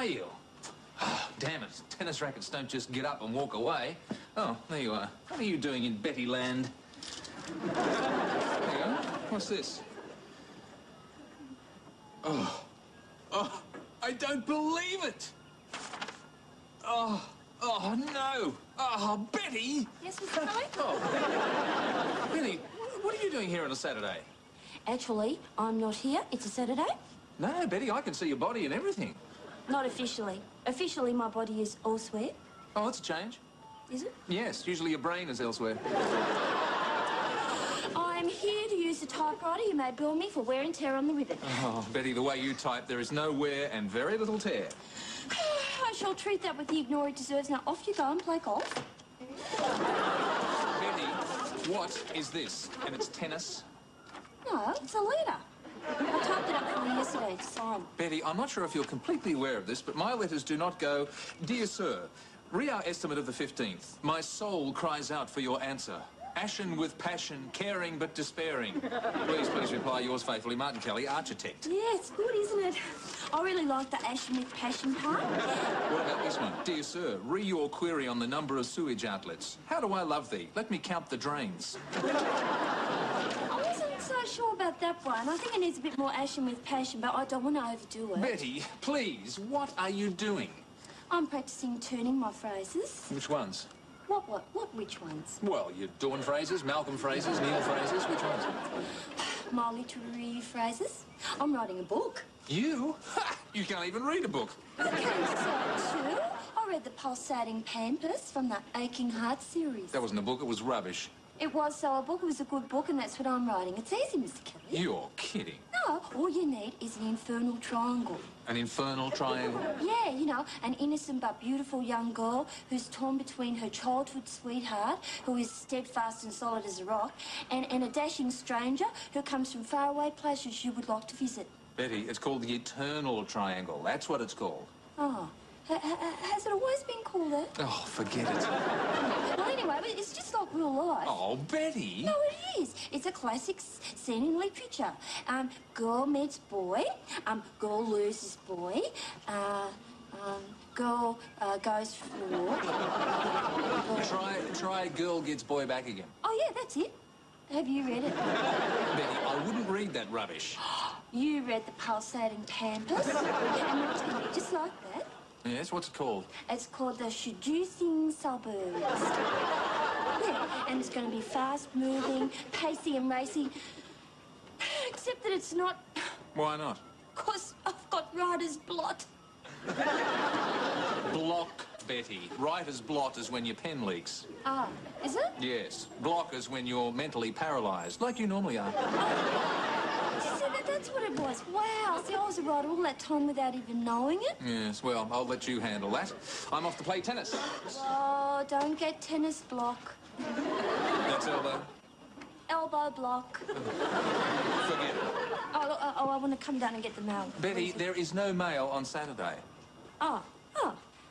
are you? Oh, damn it. Tennis rackets don't just get up and walk away. Oh, there you are. What are you doing in Betty Land? There you go. What's this? Oh. Oh, I don't believe it. Oh. Oh, no. Oh, Betty. Yes, Mr. Kelly? Oh. Betty, what are you doing here on a Saturday? Actually, I'm not here. It's a Saturday. No, Betty, I can see your body and everything. Not officially. Officially, my body is elsewhere. Oh, that's a change. Is it? Yes, usually your brain is elsewhere. I'm here to use the typewriter. You may bill me for wear and tear on the ribbon. Oh, Betty, the way you type, there is no wear and very little tear. I shall treat that with the ignore it deserves. Now, off you go and play golf. Betty, what is this? And it's tennis? No, it's a letter. I typed it up for you yesterday to sign. Betty, I'm not sure if you're completely aware of this, but my letters do not go, Dear Sir, re our estimate of the 15th. My soul cries out for your answer. Ashen with passion, caring but despairing. Please reply yours faithfully, Martin Kelly, architect. Yeah, it's good, isn't it? I really like the ashen with passion part. What about this one? Dear Sir, re your query on the number of sewage outlets. How do I love thee? Let me count the drains. I wasn't so sure about that one. I think it needs a bit more ashen with passion, but I don't want to overdo it. Betty, please, what are you doing? I'm practicing turning my phrases. Which ones? Which ones? Well, your Dawn phrases, Malcolm phrases, Neil phrases, which ones? My literary phrases. I'm writing a book. You? Ha! You can't even read a book. I can say too. I read The Pulsating Pampas from the Aching Heart series. That wasn't a book, it was rubbish. It was so a book. It was a good book, and that's what I'm writing. It's easy, Mr. Kelly. You're kidding. No, all you need is an infernal triangle. An infernal triangle? Yeah, you know, an innocent but beautiful young girl who's torn between her childhood sweetheart, who is steadfast and solid as a rock, and a dashing stranger who comes from faraway places you would like to visit. Betty, it's called the Eternal Triangle. That's what it's called. Oh. Has it always been called that? Oh, forget it. Well, anyway, it's just like real life. Oh, Betty. No, it is. It's a classic scene in literature. Girl meets boy. Girl loses boy. Girl goes for a walk. Try girl gets boy back again. Oh, yeah, that's it. Have you read it? Betty, I wouldn't read that rubbish. You read The Pulsating Pampas? And it's just like that. Yes, what's it called? It's called The Seducing Suburbs. Yeah, and it's going to be fast-moving, pacey and racy. Except that it's not. Why not? Because I've got writer's blot. Block, Betty. Writer's blot is when your pen leaks. Ah, is it? Yes. Block is when you're mentally paralysed, like you normally are. So that's what it was. Wow. See, I was a writer all that time without even knowing it. Yes, well, I'll let you handle that. I'm off to play tennis. Oh, don't get tennis block. That's elbow. Elbow block. Forget it. Oh, I want to come down and get the mail. Betty, there is no mail on Saturday. Oh,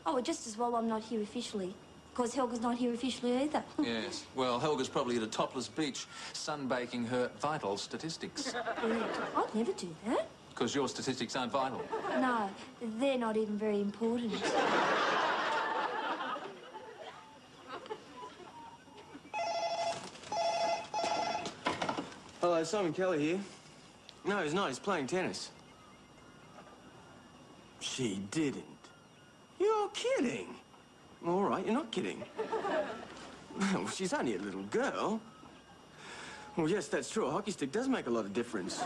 well, just as well I'm not here officially. Because Helga's not here officially either. Yes. Well, Helga's probably at a topless beach, sunbaking her vital statistics. I'd never do that. Because your statistics aren't vital. No, they're not even very important. Hello, Simon Kelly here. No, he's not. He's playing tennis. She didn't. You're kidding. All right, you're not kidding. Well, she's only a little girl. Well, yes, that's true. A hockey stick does make a lot of difference.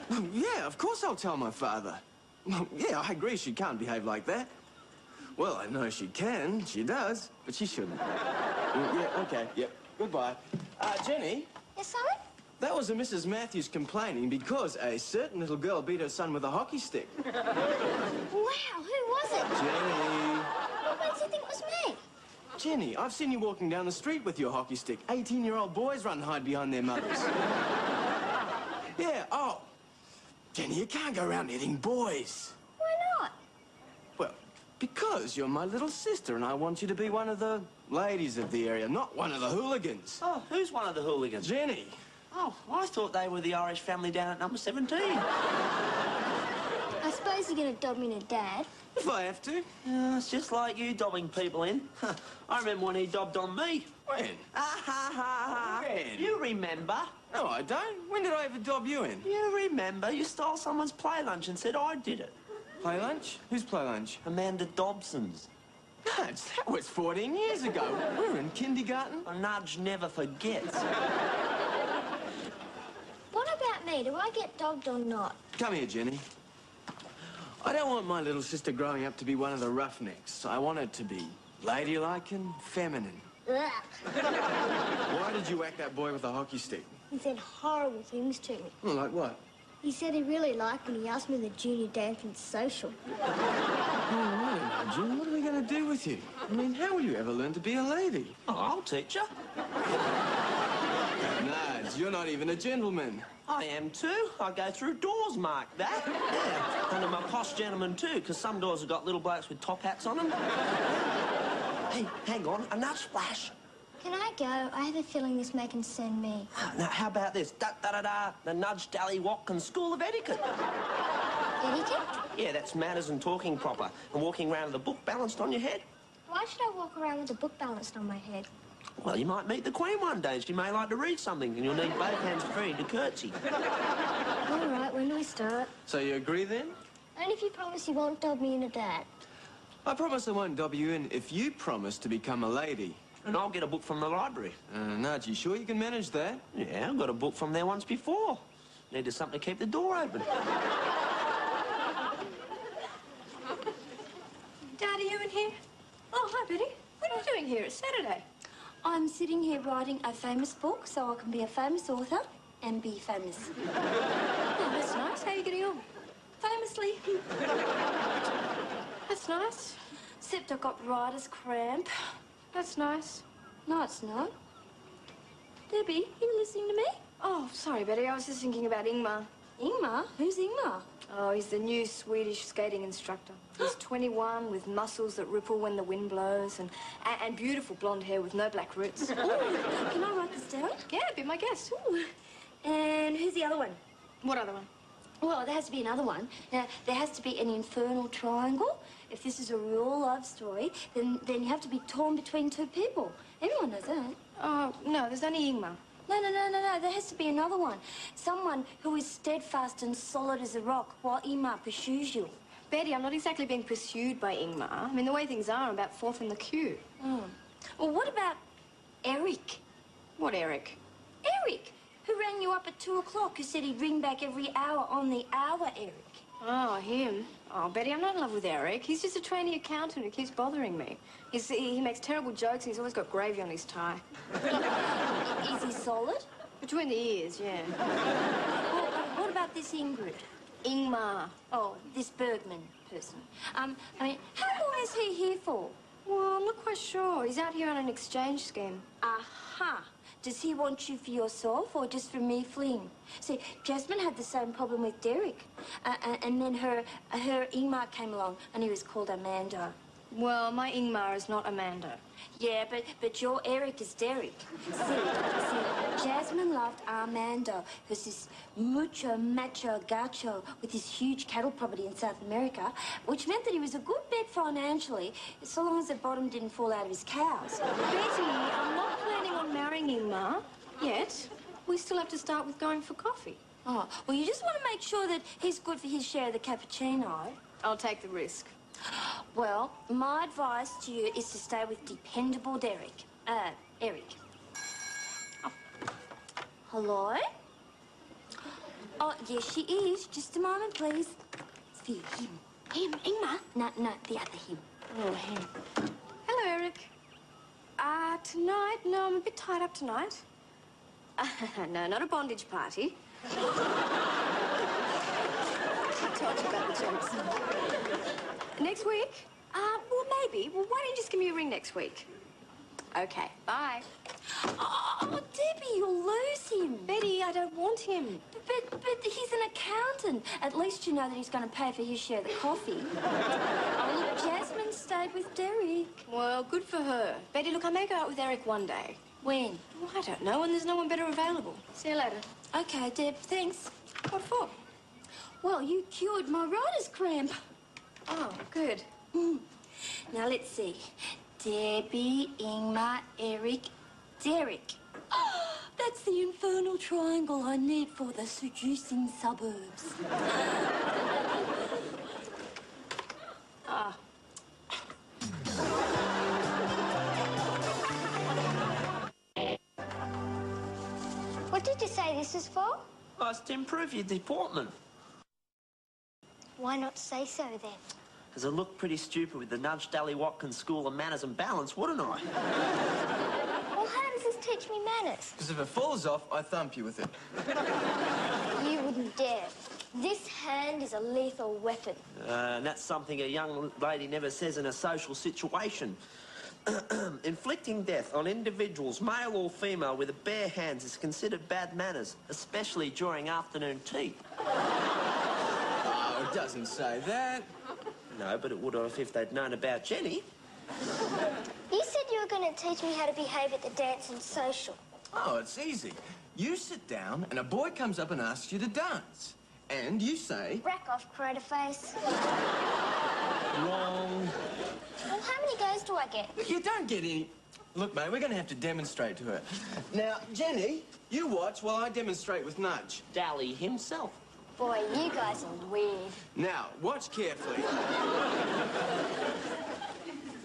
Well, yeah, of course I'll tell my father. Well, yeah, I agree she can't behave like that. Well, I know she can. She does. But she shouldn't. Yeah, okay, yep. Goodbye. Jenny? Yes, Simon? That was a Mrs. Matthews complaining because a certain little girl beat her son with a hockey stick. Wow, who was it? Jenny. What makes you think it was me? Jenny, I've seen you walking down the street with your hockey stick. 18-year-old boys run and hide behind their mothers. Yeah, oh. Jenny, you can't go around hitting boys. Why not? Well, because you're my little sister and I want you to be one of the ladies of the area, not one of the hooligans. Oh, who's one of the hooligans? Jenny. Oh, I thought they were the Irish family down at number 17. I suppose he going to dob me into Dad? If I have to. It's just like you dobbing people in. I remember when he dobbed on me. When? When? You remember? No, I don't. When did I ever dob you in? You remember? You stole someone's play lunch and said I did it. Play lunch? Who's play lunch? Amanda Dobson's. Nudge, that was 14 years ago. We were in kindergarten. A nudge never forgets. What about me? Do I get dogged or not? Come here, Jenny. I don't want my little sister growing up to be one of the roughnecks. I want her to be ladylike and feminine. Ugh. Why did you whack that boy with a hockey stick? He said horrible things to me. Well, like what? He said he really liked me. He asked me to the junior dancing social. Oh, really, Jim? What are we going to do with you? I mean, how will you ever learn to be a lady? Oh, I'll teach you. Nudge, you're not even a gentleman. I am too. I go through doors marked that. Yeah. And I'm a posh gentleman too, because some doors have got little blokes with top hats on them. Hey, hang on. A nudge splash. Can I go? I have a feeling this may concern me. Now, how about this? Da-da-da-da, the Nudge Dally Watkins School of Etiquette. Etiquette? Yeah, that's manners and talking proper, and walking around with a book balanced on your head. Why should I walk around with a book balanced on my head? Well, you might meet the Queen one day, and she may like to read something, and you'll need both hands free to curtsy. All right, when do we start? So you agree then? Only if you promise you won't dob me into Dad. I promise I won't dob you in if you promise to become a lady. And I'll get a book from the library. Nudge, you sure you can manage that? Yeah, I got a book from there once before. Needed something to keep the door open. Dad, are you in here? Oh, hi, Betty. What are you doing here? It's Saturday. I'm sitting here writing a famous book so I can be a famous author and be famous. Oh, that's nice. How are you getting on? Famously. That's nice. Except I got writer's cramp. That's nice. No, it's not. Debbie, you listening to me? Oh, sorry, Betty. I was just thinking about Ingmar. Ingmar? Who's Ingmar? Oh, he's the new Swedish skating instructor. He's 21 with muscles that ripple when the wind blows and beautiful blonde hair with no black roots. Can I write this down? Yeah, be my guest. Ooh. And who's the other one? What other one? Well, there has to be another one. Now, there has to be an infernal triangle. If this is a real love story, then you have to be torn between two people. Everyone knows that. Oh, no, there's only Ingmar. No. There has to be another one. Someone who is steadfast and solid as a rock while Ingmar pursues you. Betty, I'm not exactly being pursued by Ingmar. I mean, the way things are, I'm about fourth in the queue. Well, what about Eric? What, Eric? Eric, who rang you up at 2 o'clock, who said he'd ring back every hour on the hour, Eric. Oh, him. Oh, Betty, I'm not in love with Eric. He's just a trainee accountant who keeps bothering me. He makes terrible jokes and he's always got gravy on his tie. Is he solid? Between the ears, yeah. Well, what about this Ingrid? Ingmar. Oh, this Bergman person. I mean, how long is he here for? Well, I'm not quite sure. He's out here on an exchange scheme. Aha. Does he want you for yourself or just for me fling? See, Jasmine had the same problem with Derek. And then her Ingmar came along and he was called Amanda. Well, my Ingmar is not Amanda. Yeah, but your Eric is Derek. See, Jasmine loved Armando, who's this mucho macho gacho with this huge cattle property in South America, which meant that he was a good bet financially, so long as the bottom didn't fall out of his cows. Betty, I'm not planning on marrying Ingmar yet. We still have to start with going for coffee. Oh, well, you just want to make sure that he's good for his share of the cappuccino. I'll take the risk. Well, my advice to you is to stay with dependable Derek. Eric. Oh. Hello? Oh, yes, she is. Just a moment, please. It's for you, him. Him, Ingmar. No, the other him. Oh, him. Hello, Eric. Tonight? No, I'm a bit tied up tonight. No, not a bondage party. I told you about the jokes. Next week? Well, maybe. Well, why don't you just give me a ring next week? Okay, bye. Oh, Debbie, you'll lose him. Betty, I don't want him. But he's an accountant. At least you know that he's going to pay for his share of the coffee. Oh, look, Jasmine stayed with Derek. Well, good for her. Betty, look, I may go out with Eric one day. When? Well, I don't know, and there's no one better available. See you later. Okay, Deb, thanks. What for? Well, you cured my writer's cramp. Oh, good. Now, let's see. Debbie, Ingmar, Eric, Derek. That's the infernal triangle I need for the seducing suburbs. Ah. What did you say this is for? Oh, it's to improve your deportment. Why not say so then? Because I look pretty stupid with the Nudge Dally Watkins School of Manners and Balance, wouldn't I? Well, how does this teach me manners? Because if it falls off, I thump you with it. You wouldn't dare. This hand is a lethal weapon. And that's something a young lady never says in a social situation. Inflicting death on individuals, male or female, with bare hands is considered bad manners, especially during afternoon tea. Oh, it doesn't say that. No, but it would have if they'd known about Jenny. You said you were going to teach me how to behave at the dance and social. Oh, it's easy. You sit down and a boy comes up and asks you to dance. And you say... Rack off, crater face. Wrong. Well, how many goes do I get? You don't get any... Look, mate, we're going to have to demonstrate to her. Now, Jenny, you watch while I demonstrate with Nudge. Dally himself. Boy, you guys are weird. Now, watch carefully.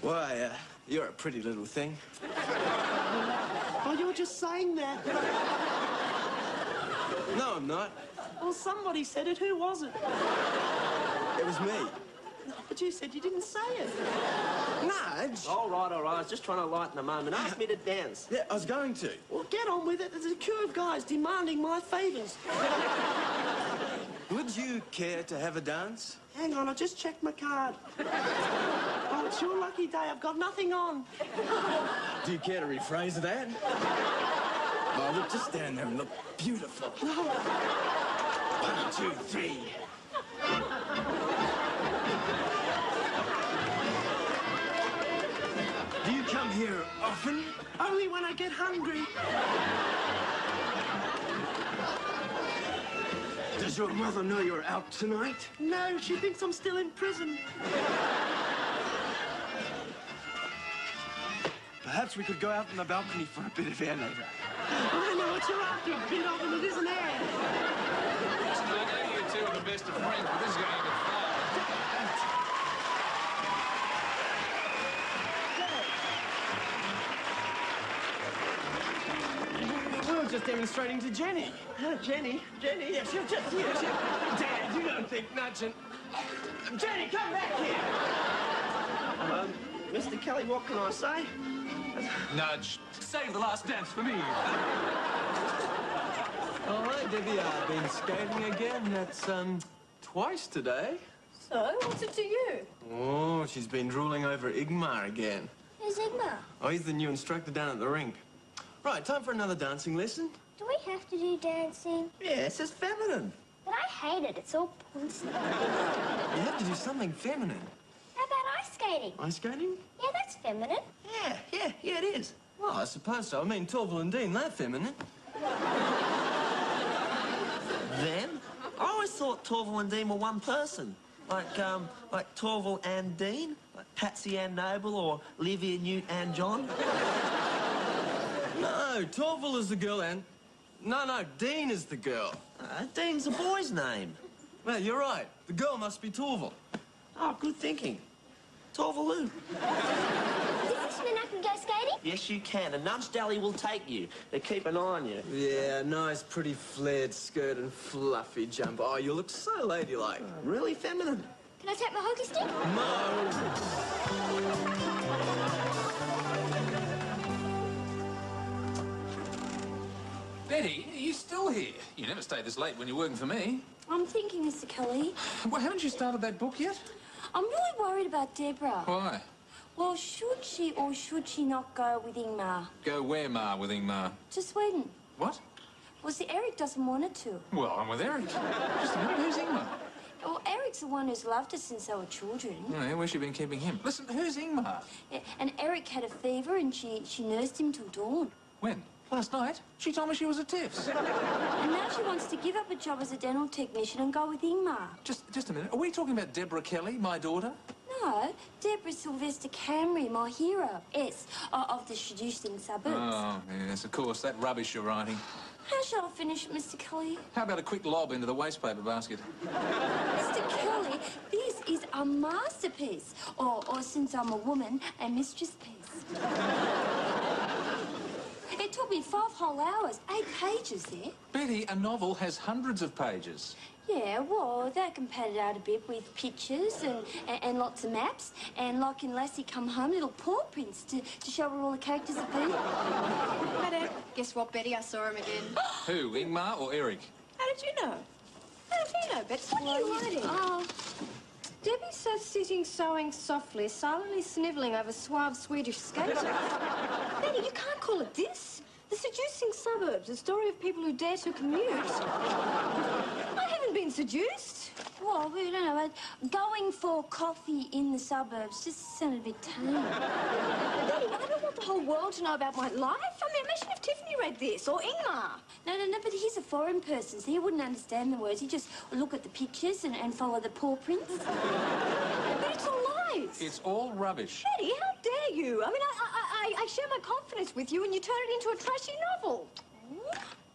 Why, you're a pretty little thing. Oh, you're just saying that. No, I'm not. Well, somebody said it. Who was it? It was me. But you said you didn't say it. Nudge? All right, all right. I was just trying to lighten the moment. Ask me to dance. Yeah, I was going to. Well, get on with it. There's a queue of guys demanding my favours. Would you care to have a dance? Hang on, I just checked my card. Oh, it's your lucky day. I've got nothing on. Do you care to rephrase that? Oh, look, just stand there and look beautiful. 1, 2, 3. Do you come here often? Only when I get hungry. Does your mother know you're out tonight? No, she thinks I'm still in prison. Perhaps we could go out on the balcony for a bit of air later. I know what you're after, a bit of it isn't air. Listen, I know you two are the best of friends, but this is going to get far. We were just demonstrating to Jenny. Jenny? Yeah, she'll just... Yeah, Dad, you don't think Nudge and... Jenny, come back here! Mr. Kelly, what can I say? Nudge, save the last dance for me. All right, Debbie, I've been skating again. That's, twice today. So, what's it to you? Oh, she's been drooling over Ingmar again. Who's Ingmar? Oh, he's the new instructor down at the rink. Right, time for another dancing lesson. Do we have to do dancing? Yes, it's feminine. But I hate it. It's all pointy. You have to do something feminine. How about ice skating? Ice skating? Yeah, that's feminine. Yeah, it is. Well, I suppose so. I mean, Torval and Dean, they're feminine. Then? I always thought Torval and Dean were one person. Like Torval and Dean? Like Patsy Ann Noble or Livia Newt and John? No, Torval is the girl and... No, Dean is the girl. Dean's a boy's name. Well, you're right. The girl must be Torval. Oh, good thinking. Torvaloo. Does this mean I can go skating? Yes, you can. And Nudge Dally will take you. They keep an eye on you. Yeah, nice, pretty flared skirt and fluffy jumper. Oh, you look so ladylike. Really feminine. Can I take my hockey stick? Betty, are you still here? You never stay this late when you're working for me. I'm thinking, Mr. Kelly. Well, haven't you started that book yet? I'm really worried about Deborah. Why? Well, should she or should she not go with Ingmar? Go where, Ma, with Ingmar? To Sweden. What? Well, see, Eric doesn't want her to. Well, I'm with Eric. Just a minute, who's Ingmar? Well, Eric's the one who's loved her since they were children. Oh, yeah, where's she been keeping him? Listen, who's Ingmar? Yeah, and Eric had a fever and she nursed him till dawn. When? Last night, she told me she was at Tiff's. And now she wants to give up a job as a dental technician and go with Ingmar. Just a minute. Are we talking about Deborah Kelly, my daughter? No, Deborah Sylvester Camry, my hero. S, of the seducing suburbs. Oh, yes, of course. That rubbish you're writing. How shall I finish it, Mr. Kelly? How about a quick lob into the wastepaper basket? Mr. Kelly, this is a masterpiece. Or since I'm a woman, a mistress piece. It took me 5 whole hours, 8 pages there. Betty, a novel has hundreds of pages. Yeah, well, they can pad it out a bit with pictures and lots of maps. And like in Lassie Come Home, little paw prints to show where all the characters have been. Hi, Dad. Guess what, Betty? I saw him again. Who, Ingmar or Eric? How did you know? How did you know, Betty? What are you hiding? Oh, Debbie sat sitting, sewing softly, silently snivelling over suave Swedish skaters. Betty, you can't call it this. The Seducing Suburbs, a story of people who dare to commute. I haven't been seduced. well, we don't know. Going for coffee in the suburbs just sounded a bit tame. Betty, I don't want the whole world to know about my life. I mean, imagine if Tiffany read this, or Ingmar. No, but he's a foreign person, so he wouldn't understand the words. He'd just look at the pictures and follow the paw prints. But it's all lies. It's all rubbish. Betty, how dare you? I mean, I share my confidence with you and you turn it into a trashy novel.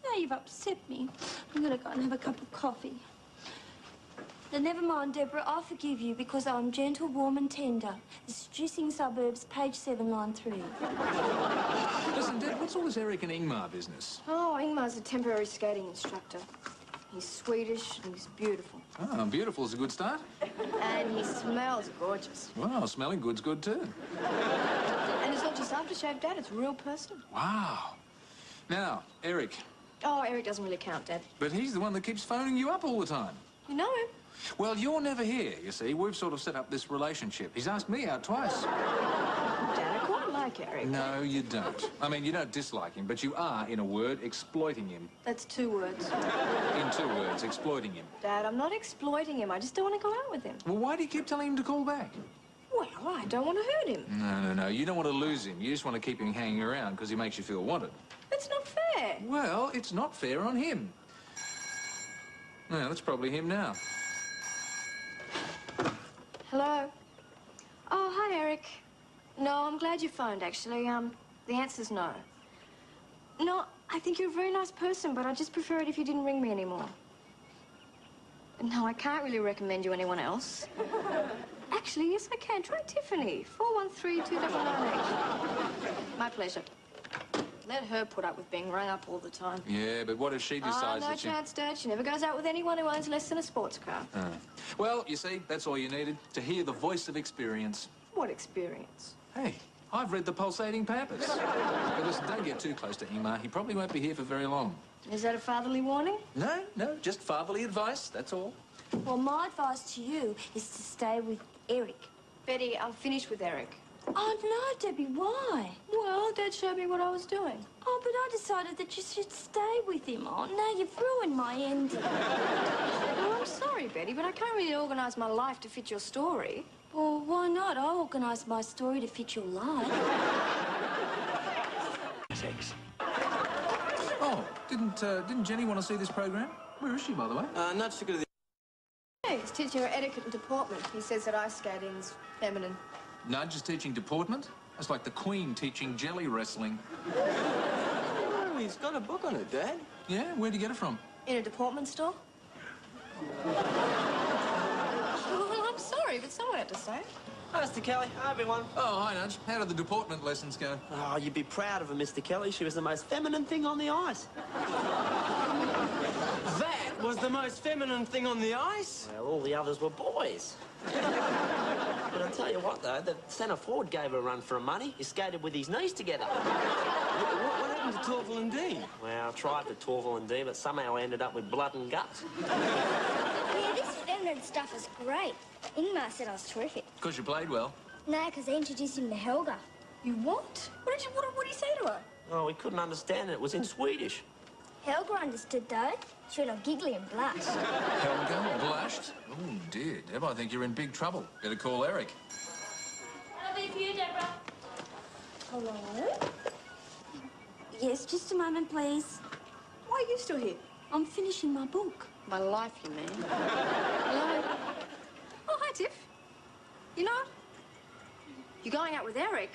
Now you've upset me. I'm going to go and have a cup of coffee. Now, never mind, Deborah. I forgive you because I'm gentle, warm and tender. The Seducing Suburbs, page 7, line 3. Listen, Deb, what's all this Eric and Ingmar business? Oh, Ingmar's a temporary skating instructor. He's Swedish and he's beautiful. Oh, beautiful is a good start. And he smells gorgeous. Well, smelling good's good too. And it's not just aftershave, Dad, it's a real person. Wow. Now, Eric. Oh, Eric doesn't really count, Dad. But he's the one that keeps phoning you up all the time. You know him. Well, you're never here, you see. We've sort of set up this relationship. He's asked me out twice. Dad, I quite like Eric. No, you don't. I mean, you don't dislike him, but you are, in a word, exploiting him. That's 2 words. In 2 words, exploiting him. Dad, I'm not exploiting him. I just don't want to go out with him. Well, why do you keep telling him to call back? Well, I don't want to hurt him. No. You don't want to lose him. You just want to keep him hanging around because he makes you feel wanted. It's not fair. Well, it's not fair on him. Well, that's probably him now. Hello? Oh, hi, Eric. No, I'm glad you phoned, actually. The answer's no. No, I think you're a very nice person, but I'd just prefer it if you didn't ring me anymore. No, I can't really recommend you anyone else. Actually, yes, I can. Try Tiffany. 413-2998. My pleasure. Let her put up with being rung up all the time. Yeah, but what if she decides no that she... chance, Dad. She never goes out with anyone who owns less than a sports car. Well, you see, that's all you needed, to hear the voice of experience. What experience? Hey, I've read the pulsating Pampas. But listen, don't get too close to Ingmar. He probably won't be here for very long. Is that a fatherly warning? No, just fatherly advice, that's all. Well, my advice to you is to stay with Eric. Betty, I'm finished with Eric. Oh, no, Debbie, why? Well, Dad showed me what I was doing. Oh, but I decided that you should stay with him. Oh, now you've ruined my ending. Well, I'm sorry, Betty, but I can't really organise my life to fit your story. Well, why not? I organised my story to fit your life. Oh, didn't Jenny want to see this program? Where is she, by the way? Not so good at the... Hey, he's teaching her etiquette and deportment. He says that ice skating's feminine. Nudge is teaching deportment? That's like the Queen teaching jelly wrestling. Oh, he's got a book on it, Dad. Yeah? Where'd you get it from? In a deportment store? Well, I'm sorry, but someone had to say it. Hi, Mr. Kelly. Hi, everyone. Oh, hi, Nudge. How did the deportment lessons go? Oh, you'd be proud of her, Mr. Kelly. She was the most feminine thing on the ice. That was the most feminine thing on the ice? Well, all the others were boys. But I'll tell you what, though, the centre forward gave her a run for her money. He skated with his knees together. What happened to Torval and Dee? Well, I tried for Torval and Dee, but somehow I ended up with blood and guts. Yeah, this feminine stuff is great. Ingmar said I was terrific. Because you played well. No, because they introduced him to Helga. You what? What did you say to her? Oh, we couldn't understand it. It was in Swedish. Helga understood, though. She went all giggly and blushed. Helga blushed? Oh, dear. Deb, I think you're in big trouble. Better call Eric. That'll be for you, Deborah. Hello? Yes, just a moment, please. Why are you still here? I'm finishing my book. My life, you mean? Hello? Oh, hi, Tiff. You know, you're going out with Eric.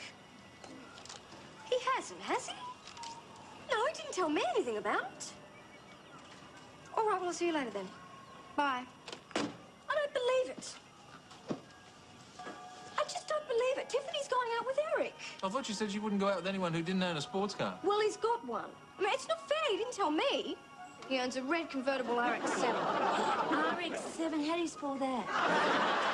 He hasn't, has he? No, he didn't tell me anything about it. All right, well, I'll see you later then. Bye. I don't believe it. I just don't believe it. Tiffany's going out with Eric. I thought you said you wouldn't go out with anyone who didn't own a sports car. Well, he's got one. I mean, it's not fair. He didn't tell me. He owns a red convertible RX-7. RX-7, how do you spell that?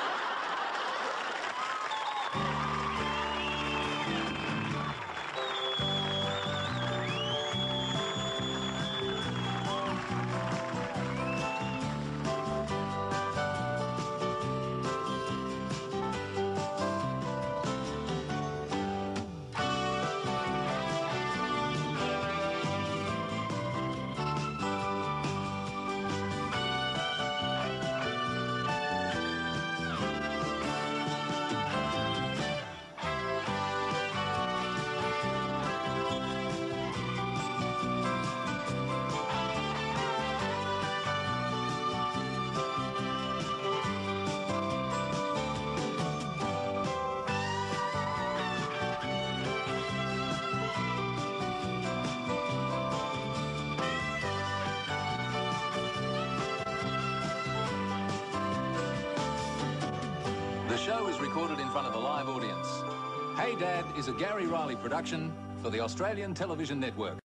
The show is recorded in front of a live audience. Hey Dad is a Gary Riley production for the Australian Television Network.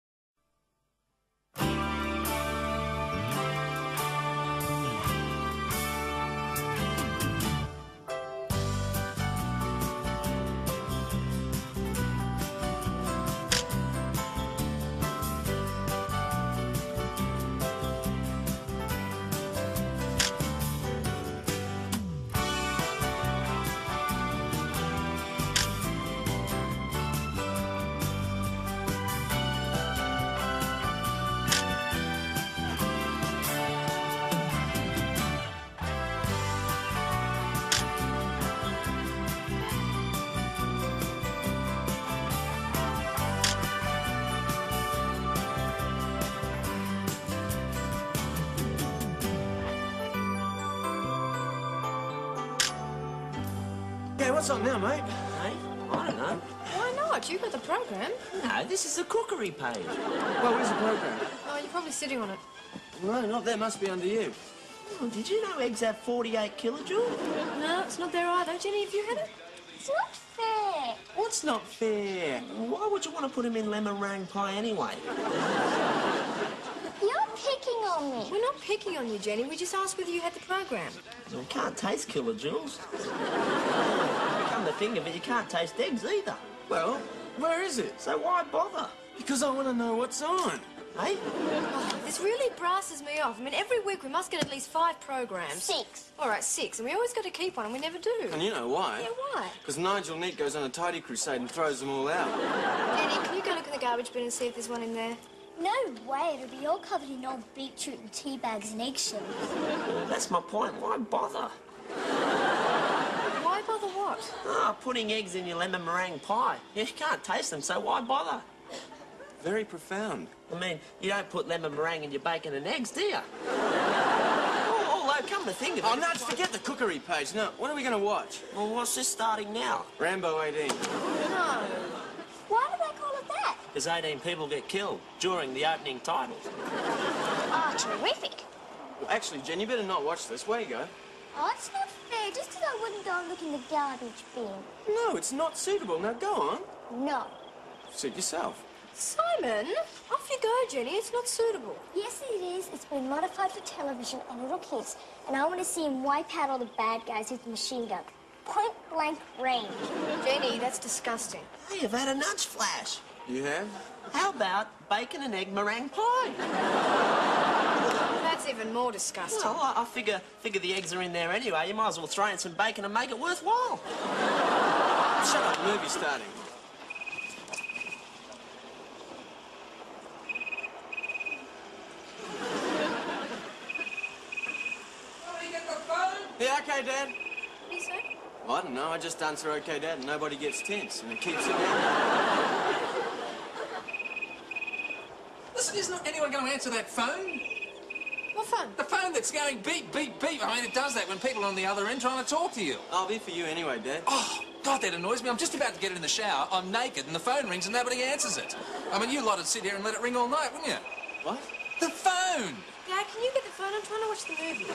Okay, what's up now, mate? Hey, I don't know. Why not? You got the program. No, this is the cookery page. Well, where's the program? Oh, you're probably sitting on it. No, not there. Must be under you. Oh, did you know eggs have 48 kilojoules? No, it's not there either. Jenny, have you had it? It's not fair. What's not fair? Why would you want to put them in lemon meringue pie anyway? You're picking on me. We're not picking on you, Jenny. We just asked whether you had the program. You can't taste kilojoules. Come to think of it, you can't taste eggs either. Well, where is it? So why bother? Because I want to know what's on. Hey? Oh, this really brasses me off. I mean, every week we must get at least 5 programs. 6. All right, 6. And we always got to keep one, and we never do. And you know why? Yeah, why? Because Nigel Neat goes on a tidy crusade and throws them all out. Jenny, can you go look in the garbage bin and see if there's one in there? No way. It'll be all covered in old beetroot and tea bags and eggshells. That's my point. Why bother? Why bother what? Ah, putting eggs in your lemon meringue pie. You can't taste them, so why bother? Very profound. I mean, you don't put lemon meringue in your bacon and eggs, do you? Although, come to think of it... Oh, no, forget the cookery page. No, what are we going to watch? Well, what's this starting now? Rambo 18. No. Why do they call it that? Because 18 people get killed during the opening titles. Oh, terrific. Well, actually, Jen, you better not watch this. Where you go? Oh, it's not fair. Just as I wouldn't go and look in the garbage bin. No, it's not suitable. Now, go on. No. Suit yourself. Simon, off you go, Jenny. It's not suitable. Yes, it is. It's been modified for television and little kids. And I want to see him wipe out all the bad guys with the machine gun. Point blank range. Jenny, that's disgusting. Hey, you've had a nudge flash. You have? How about bacon and egg meringue pie? That's even more disgusting. Well, I figure the eggs are in there anyway. You might as well throw in some bacon and make it worthwhile. Shut up, movie's starting. Yeah, okay, Dad. What do you say? Well, I don't know. I just answer okay, Dad, and nobody gets tense, and it keeps it down. Is not anyone going to answer that phone? What phone? The phone that's going beep, beep, beep. I mean, it does that when people are on the other end trying to talk to you. I'll be for you anyway, Dad. Oh, God, that annoys me. I'm just about to get in the shower. I'm naked and the phone rings and nobody answers it. I mean, you lot would sit here and let it ring all night, wouldn't you? What? The phone! Dad, can you get the phone? I'm trying to watch the movie.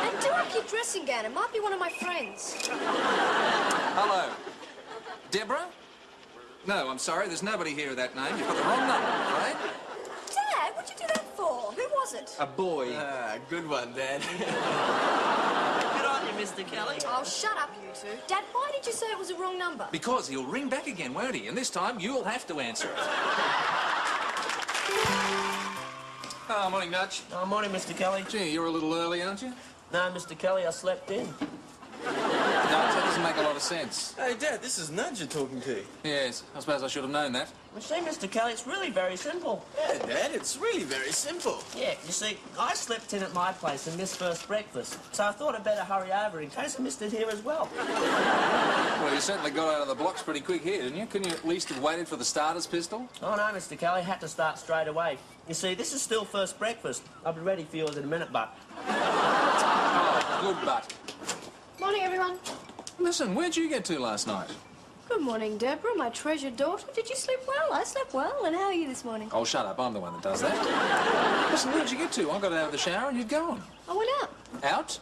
And do I keep dressing gown? It might be one of my friends. Hello. Deborah? No, I'm sorry. There's nobody here with that name. You've got the wrong number, right? Dad, what'd you do that for? Who was it? A boy. Ah, good one, Dad. Good on you, Mr. Kelly. Oh, shut up, you two. Dad, why did you say it was the wrong number? Because he'll ring back again, won't he? And this time, you'll have to answer it. Oh, morning, Nudge. Oh, morning, Mr. Kelly. Gee, you're a little early, aren't you? No, Mr. Kelly, I slept in. Nudge, that doesn't make a lot of sense. Hey, Dad, this is Nudge you're talking to. Yes, I suppose I should have known that. You see, Mr. Kelly, it's really very simple. Yeah, Dad, it's really very simple. Yeah, you see, I slept in at my place and missed first breakfast, so I thought I'd better hurry over in case I missed it here as well. Well, you certainly got out of the blocks pretty quick here, didn't you? Couldn't you at least have waited for the starter's pistol? Oh, no, Mr. Kelly, had to start straight away. You see, this is still first breakfast. I'll be ready for yours in a minute, but... Oh, good butt. Morning, everyone. Listen, where'd you get to last night? Good morning, Deborah, my treasured daughter. Did you sleep well? I slept well. And how are you this morning? Oh, shut up. I'm the one that does that. Listen, where'd you get to? I got out of the shower and you'd gone. I went out. Out?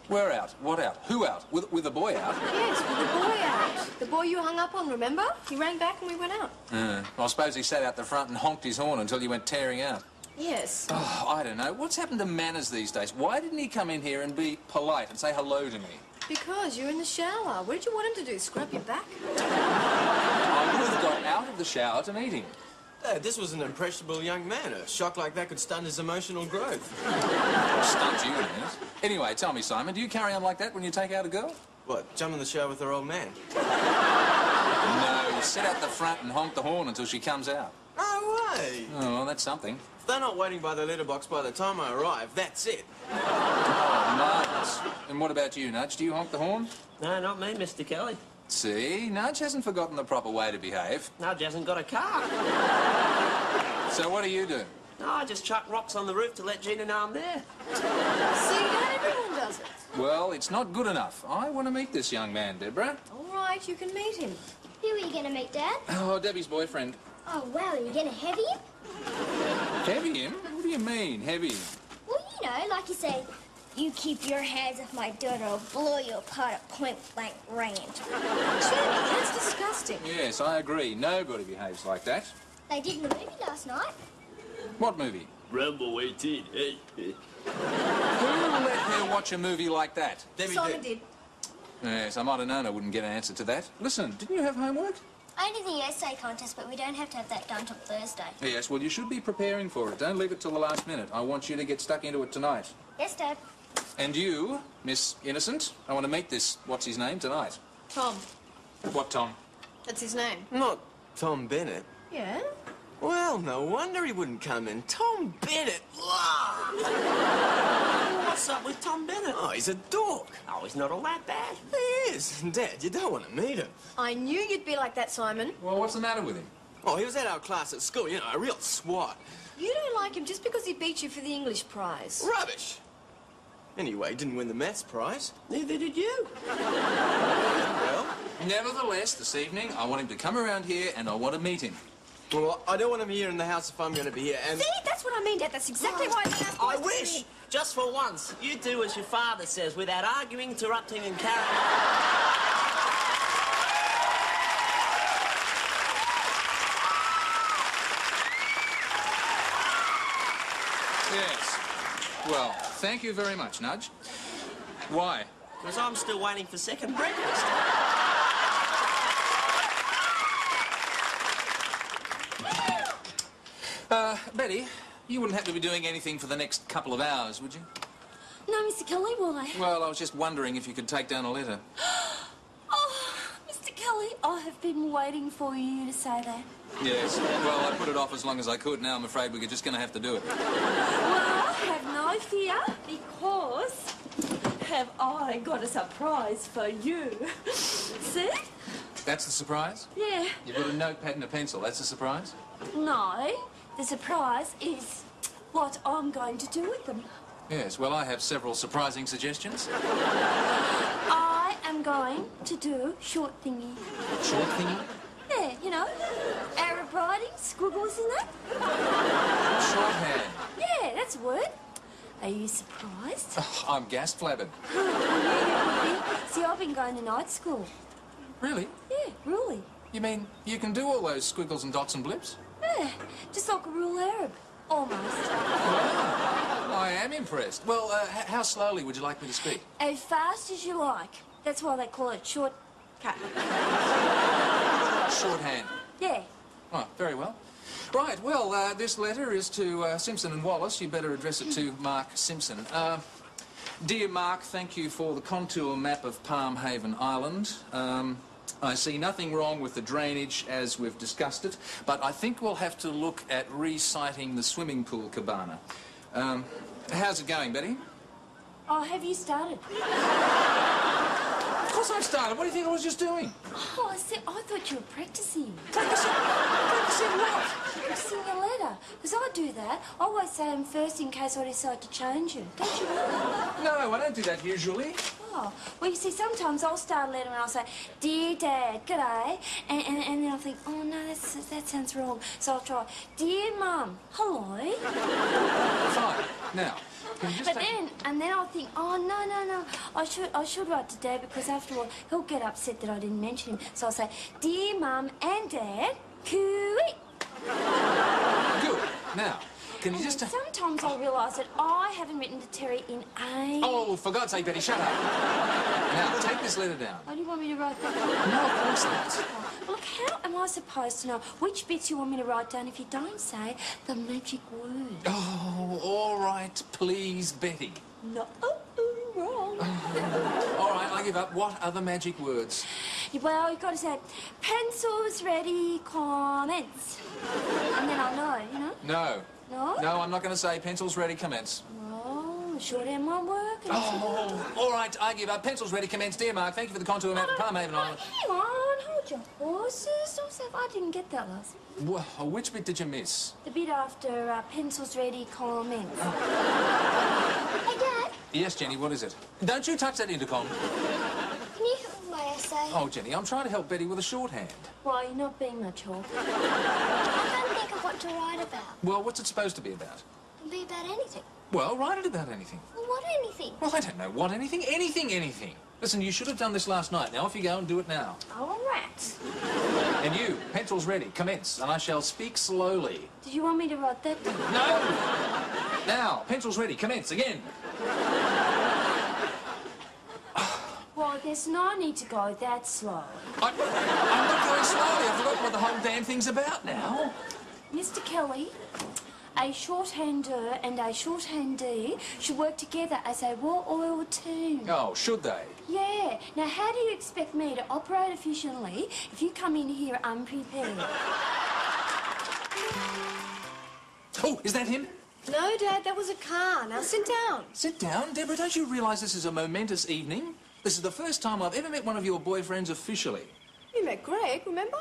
Where out? What out? Who out? With the boy out? Yes, with the boy out. The boy you hung up on, remember? He rang back and we went out. Well, I suppose he sat out the front and honked his horn until you went tearing out. Yes. Oh, I don't know. What's happened to manners these days? Why didn't he come in here and be polite and say hello to me? Because you're in the shower. What did you want him to do, scrub your back? I would have got out of the shower to meet him. Dad, this was an impressionable young man. A shock like that could stunt his emotional growth. Stunt you in a minute. Anyway, tell me, Simon, do you carry on like that when you take out a girl? What, jump in the shower with her old man? No, you sit out the front and honk the horn until she comes out. No way! Oh, well, that's something. If they're not waiting by the letterbox by the time I arrive, that's it. Oh, marvellous. And what about you, Nudge? Do you honk the horn? No, not me, Mr. Kelly. See, Nudge hasn't forgotten the proper way to behave. Nudge hasn't got a car. So what do you do? No, I just chuck rocks on the roof to let Gina know I'm there. See, Dad, everyone does it. Well, it's not good enough. I want to meet this young man, Deborah. All right, you can meet him. Who are you going to meet, Dad? Oh, Debbie's boyfriend. Oh, wow, are you going to heavy him? Heavy him? What do you mean, heavy him? Well, you know, like you say, you keep your hands off my daughter, I'll blow you apart at point-blank range. Jamie, that's disgusting. Yes, I agree. Nobody behaves like that. They did in the movie last night. What movie? Rambo 18, hey. Who let her watch a movie like that? Debbie Simon did. Yes, I might have known I wouldn't get an answer to that. Listen, didn't you have homework? I did the essay contest, but we don't have to have that done till Thursday. Yes, well, you should be preparing for it. Don't leave it till the last minute. I want you to get stuck into it tonight. Yes, Dad. And you, Miss Innocent, I want to meet this, what's his name, tonight. Tom. What, Tom? That's his name. Not Tom Bennett. Yeah? Well, no wonder he wouldn't come in. Tom Bennett! What's up with Tom Bennett? Oh, he's a dork. Oh, he's not all that bad. He is. Dad, you don't want to meet him. I knew you'd be like that, Simon. Well, what's the matter with him? Oh, he was at our class at school, you know, a real swat. You don't like him just because he beat you for the English prize. Rubbish! Anyway, he didn't win the maths prize. Neither did you. Well, Nevertheless, this evening, I want him to come around here and I want to meet him. well, I don't want him here in the house if I'm going to be here, and... See, that's what I mean, Dad. That's exactly why I wish, just for once, you do as your father says without arguing, interrupting and carrying on. Yes. Well, thank you very much, Nudge. Why? Because I'm still waiting for second breakfast. Betty, you wouldn't have to be doing anything for the next couple of hours, would you? No, Mr. Kelly, why? Well, I was just wondering if you could take down a letter. Oh, Mr. Kelly, I have been waiting for you to say that. Yes. Well, I put it off as long as I could. Now I'm afraid we're just going to have to do it. Well, have no fear, because have I got a surprise for you. See? That's the surprise? Yeah. You've got a notepad and a pencil. That's the surprise? No, The surprise is what I'm going to do with them. Yes, well, I have several surprising suggestions. I am going to do short thingy. Short thingy? Yeah, you know, Arab writing, squiggles in that. Shorthand. Yeah, that's a word. Are you surprised? Oh, I'm gas-flabbered. See, I've been going to night school. Really? Yeah, really. You mean you can do all those squiggles and dots and blips? Yeah, just like a real Arab. Almost. I am impressed. Well, how slowly would you like me to speak? As fast as you like. That's why they call it shortcut. Shorthand. Yeah. Oh, very well. Right, well, this letter is to Simpson and Wallace. You better address it to Mark Simpson. Dear Mark, thank you for the contour map of Palm Haven Island. I see nothing wrong with the drainage as we've discussed it, but I think we'll have to look at reciting the swimming pool cabana. How's it going, Betty? Oh, have you started? Of course I've started. What do you think I was just doing? Oh, I thought you were practicing. Practicing what? Practicing your letter. Because I do that. I always say them first in case I decide to change it. Don't you know? No, I don't do that usually. Oh, well, you see, sometimes I'll start a letter and I'll say, Dear Dad, g'day. And then I'll think, oh, no, that sounds wrong. So I'll try, Dear Mum, hello. Fine. Now, can you just But then I'll think, oh, no, I should write to Dad because after all, he'll get upset that I didn't mention him. So I'll say, Dear Mum and Dad, cooey. Good. Now, can you just... Sometimes I'll realise that I haven't written to Terry in ages. Oh, for God's sake, Betty, shut up. Now, take this letter down. Why do you want me to write that? No, of course not. Look, how am I supposed to know which bits you want me to write down if you don't say the magic word? Oh, all right, please, Betty. No, wrong. All right, I give up. What are the magic words? Well, you've got to say, pencils ready, commence. And then I'll know, you know? No. No? No, I'm not going to say pencils ready, commence. Oh, shorthand won't work. Oh, all right, I give up. Pencils ready, commence. Dear Mark, thank you for the contour map of Palm Haven Island. Hang on, hold your horses. Don't say I didn't get that last. Well, which bit did you miss? The bit after pencils ready, commence. Hey, Dad, Yes, Jenny, what is it? Don't you touch that intercom. can you help with my essay? Oh, Jenny, I'm trying to help Betty with a shorthand. Why, you're not being much help. I can't think of what to write about. Well, what's it supposed to be about? It'll be about anything. Well, write it about anything. Well, what anything? Well, I don't know what anything. Anything. Listen, you should have done this last night. Now, off you go and do it now. Oh, rats. And you, pencils ready, commence, and I shall speak slowly. Did you want me to write that down? No! Now, pencils ready, commence, again. Well, there's no need to go that slow. I'm not going slowly. I've forgotten what the whole damn thing's about now. Mr. Kelly, a shorthander and a shorthandee should work together as a well-oiled team. Oh, should they? Yeah. Now, how do you expect me to operate efficiently if you come in here unprepared? Oh, is that him? No, Dad, that was a car. Now sit down. Sit down. Deborah, don't you realise this is a momentous evening? This is the first time I've ever met one of your boyfriends officially. You met Greg, remember?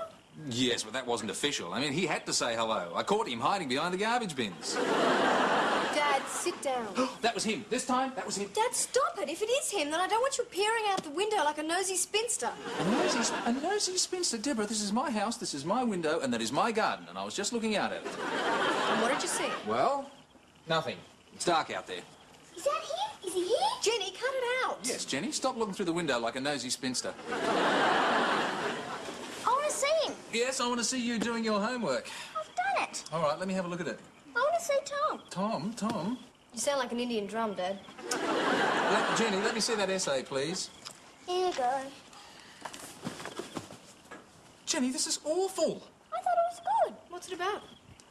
Yes, but that wasn't official. I mean, he had to say hello. I caught him hiding behind the garbage bins. Dad, sit down. That was him. This time, that was him. Dad, stop it. If it is him, then I don't want you peering out the window like a nosy spinster. A nosy spinster. Deborah, this is my house, this is my window, and that is my garden, and I was just looking out at it. And what did you see? Well, nothing. It's dark out there. Is that him? Is he here? Jenny, cut it out. Yes, Jenny, stop looking through the window like a nosy spinster. I want to see him. Yes, I want to see you doing your homework. I've done it. All right, let me have a look at it. I want to see Tom. Tom? You sound like an Indian drum, Dad. Jenny, let me see that essay, please. Here you go. Jenny, this is awful. I thought it was good. What's it about?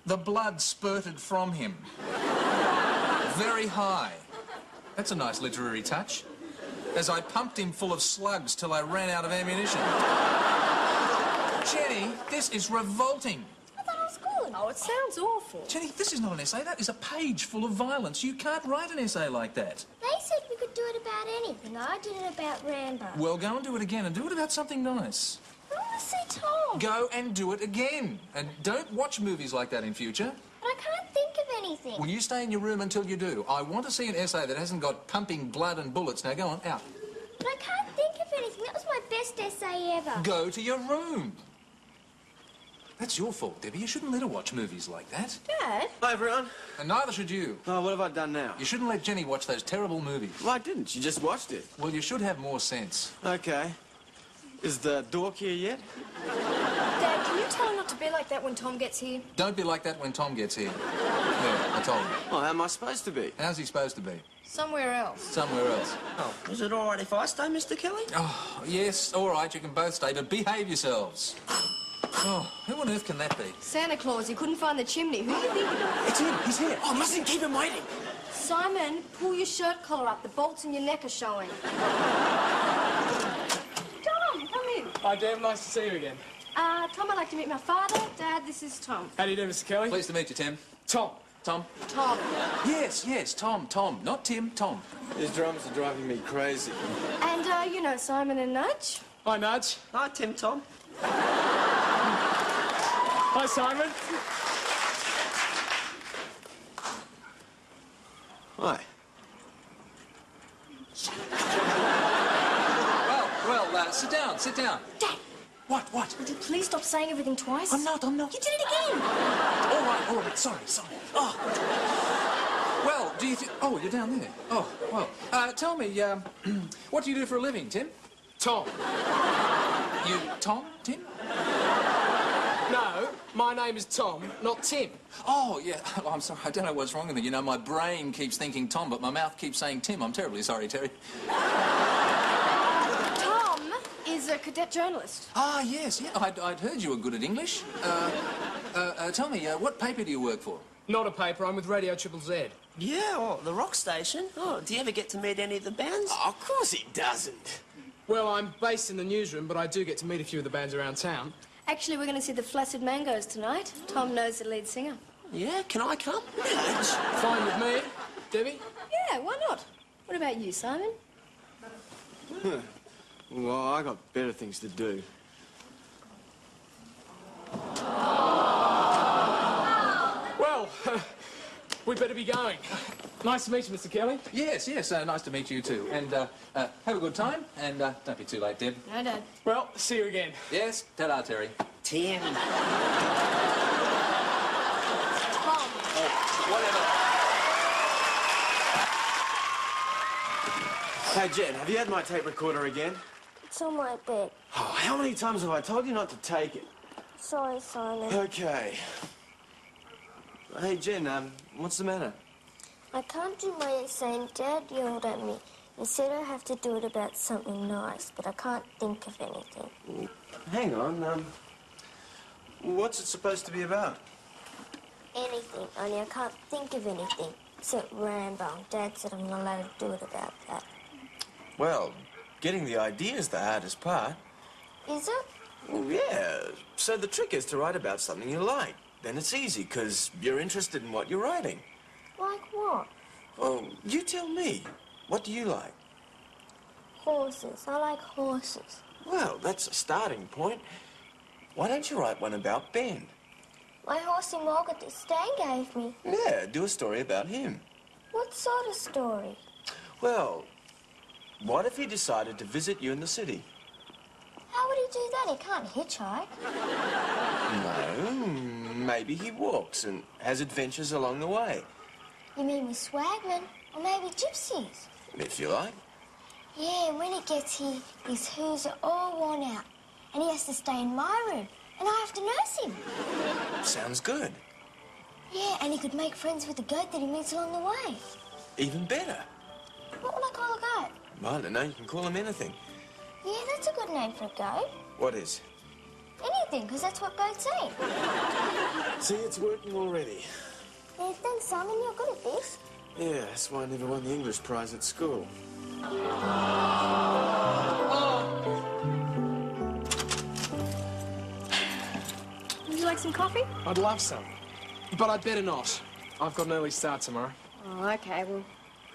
The blood spurted from him. Very high. That's a nice literary touch. As I pumped him full of slugs till I ran out of ammunition. Jenny, this is revolting. I thought it was good. Oh, it sounds awful. Jenny, this is not an essay. That is a page full of violence. You can't write an essay like that. They said we could do it about anything. I did it about Rambo. Well, go and do it again and do it about something nice. I want to see Tom. Go and do it again. And don't watch movies like that in future. But I anything. Will you stay in your room until you do? I want to see an essay that hasn't got pumping blood and bullets. Now, go on, out. But I can't think of anything. That was my best essay ever. Go to your room. That's your fault, Debbie. You shouldn't let her watch movies like that. Dad? Hi, everyone. And neither should you. Oh, what have I done now? You shouldn't let Jenny watch those terrible movies. Well, I didn't. She just watched it. Well, you should have more sense. Okay. Is the dork here yet? Dad, can you tell her not to be like that when Tom gets here? Don't be like that when Tom gets here. Yeah, I told him. Well, how am I supposed to be? How's he supposed to be? Somewhere else. Somewhere else. Oh, is it all right if I stay, Mr. Kelly? Oh, yes, all right, you can both stay, but behave yourselves. Oh, who on earth can that be? Santa Claus, he couldn't find the chimney. Who do you think it is? It's him. He's here. Oh, mustn't keep him waiting. Simon, pull your shirt collar up. The bolts in your neck are showing. Tom, come in. Hi, Dave. Nice to see you again. Tom, I'd like to meet my father. Dad, this is Tom. How do you do, Mr. Kelly? Pleased to meet you, Tim. Tom. Tom? Tom. Yes, Tom. Not Tim, Tom. These drums are driving me crazy. And, you know Simon and Nudge? Hi, Nudge. Hi, Tim Tom. Hi, Simon. Hi. Well, sit down. Dad! What? Would you please stop saying everything twice? I'm not. You did it again! All right, sorry. Oh. Well, do you think... Oh, you're down there. Oh, well. Tell me, what do you do for a living, Tim? Tom. You Tom, Tim? No, my name is Tom, not Tim. Oh, yeah. Oh, I'm sorry. I don't know what's wrong with me. You know, my brain keeps thinking Tom, but my mouth keeps saying Tim. I'm terribly sorry, Terry. Tom is a cadet journalist. Ah, yes. Yeah, I'd heard you were good at English. Tell me, what paper do you work for? Not a paper, I'm with Radio Triple Z. Yeah, oh, the rock station. Oh, do you ever get to meet any of the bands? Oh, of course he doesn't. Well, I'm based in the newsroom, but I do get to meet a few of the bands around town. Actually, we're going to see the Flaccid Mangoes tonight. Tom knows the lead singer. Yeah, can I come? Fine with me. Debbie? Yeah, why not? What about you, Simon? Well, I got better things to do. Well, we'd better be going. Nice to meet you, Mr. Kelly. Yes. Nice to meet you, too. And have a good time, and don't be too late, Deb. No, Dad. Well, see you again. Yes, ta-da, Terry. Tim. Tom. Whatever. Hey, Jen, have you had my tape recorder again? It's on my bed. Oh, how many times have I told you not to take it? Sorry, Simon. Okay. Hey, Jen, what's the matter? I can't do my essay and Dad yelled at me and said I have to do it about something nice, but I can't think of anything. Hang on, what's it supposed to be about? Anything, only I can't think of anything. Except Rambo. Dad said I'm not allowed to do it about that. Well, getting the idea is the hardest part. Is it? Well, yeah. So the trick is to write about something you like. Then it's easy, because you're interested in what you're writing. Like what? Well, you tell me. What do you like? Horses. I like horses. Well, that's a starting point. Why don't you write one about Ben? My horsey Morgan that Stan gave me. Yeah, do a story about him. What sort of story? Well, what if he decided to visit you in the city? How would he do that? He can't hitchhike. No, maybe he walks and has adventures along the way. You mean with swagmen? Or maybe gypsies? If you like. Yeah, and when he gets here, his hooves are all worn out. And he has to stay in my room. And I have to nurse him. Sounds good. Yeah, and he could make friends with the goat that he meets along the way. Even better. What would I call a goat? I don't know, you can call him anything. Yeah, that's a good name for a goat. What is? Anything, because that's what goats eat. See, it's working already. Yeah, thanks, Simon. You're good at this. Yeah, that's why I never won the English prize at school. Would you like some coffee? I'd love some. But I'd better not. I've got an early start tomorrow. Oh, okay. Well,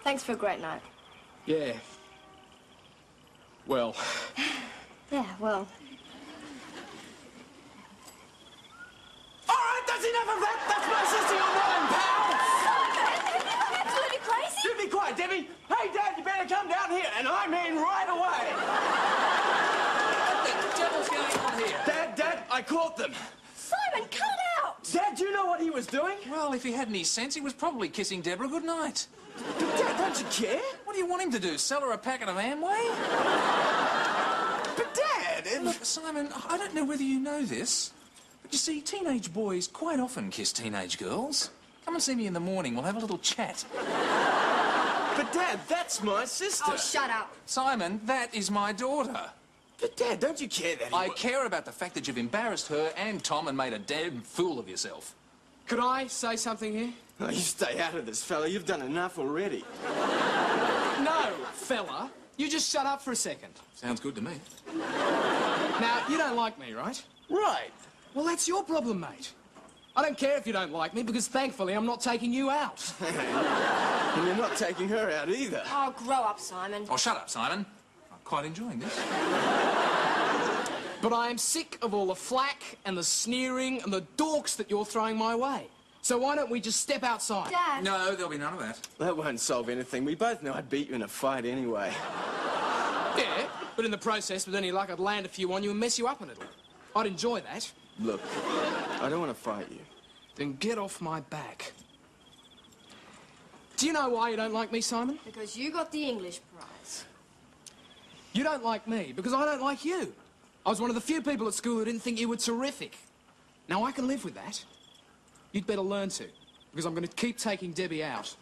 thanks for a great night. Yeah. Well. Yeah, well. All right, that's enough of that. That's my sister, your mine, pal. Debbie! Hey, Dad, you better come down here, and I mean right away! What the devil's going on here? Dad, I caught them. Simon, cut it out! Dad, do you know what he was doing? Well, if he had any sense, he was probably kissing Deborah goodnight. But Dad, don't you care? What do you want him to do, sell her a packet of Amway? But Dad... Look, Simon, I don't know whether you know this, but you see, teenage boys quite often kiss teenage girls. Come and see me in the morning, we'll have a little chat. But Dad, that's my sister. Oh, shut up. Simon, that is my daughter. But Dad, don't you care that he... I care about the fact that you've embarrassed her and Tom and made a damn fool of yourself. Could I say something here? Oh, you stay out of this, fella. You've done enough already. No, fella. You just shut up for a second. Sounds good to me. Now, you don't like me, right? Right. Well, that's your problem, mate. I don't care if you don't like me, because thankfully I'm not taking you out. And you're not taking her out either. Oh, grow up, Simon. Oh, shut up, Simon. I'm quite enjoying this. But I am sick of all the flack and the sneering and the dorks that you're throwing my way. So why don't we just step outside? Dad. No, there'll be none of that. That won't solve anything. We both know I'd beat you in a fight anyway. Yeah, but in the process, with any luck, I'd land a few on you and mess you up a little. I'd enjoy that. Look, I don't want to fight you. Then get off my back. Do you know why you don't like me, Simon? Because you got the English prize. You don't like me because I don't like you. I was one of the few people at school who didn't think you were terrific. Now, I can live with that. You'd better learn to, because I'm going to keep taking Debbie out.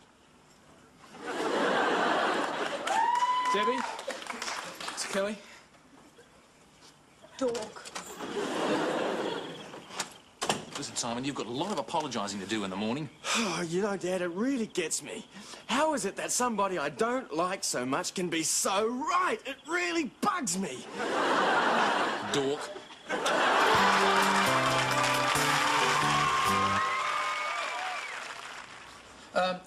Debbie? It's Kelly. Dork. Listen, Simon, you've got a lot of apologising to do in the morning. Oh, you know, Dad, it really gets me. How is it that somebody I don't like so much can be so right? It really bugs me. Dork.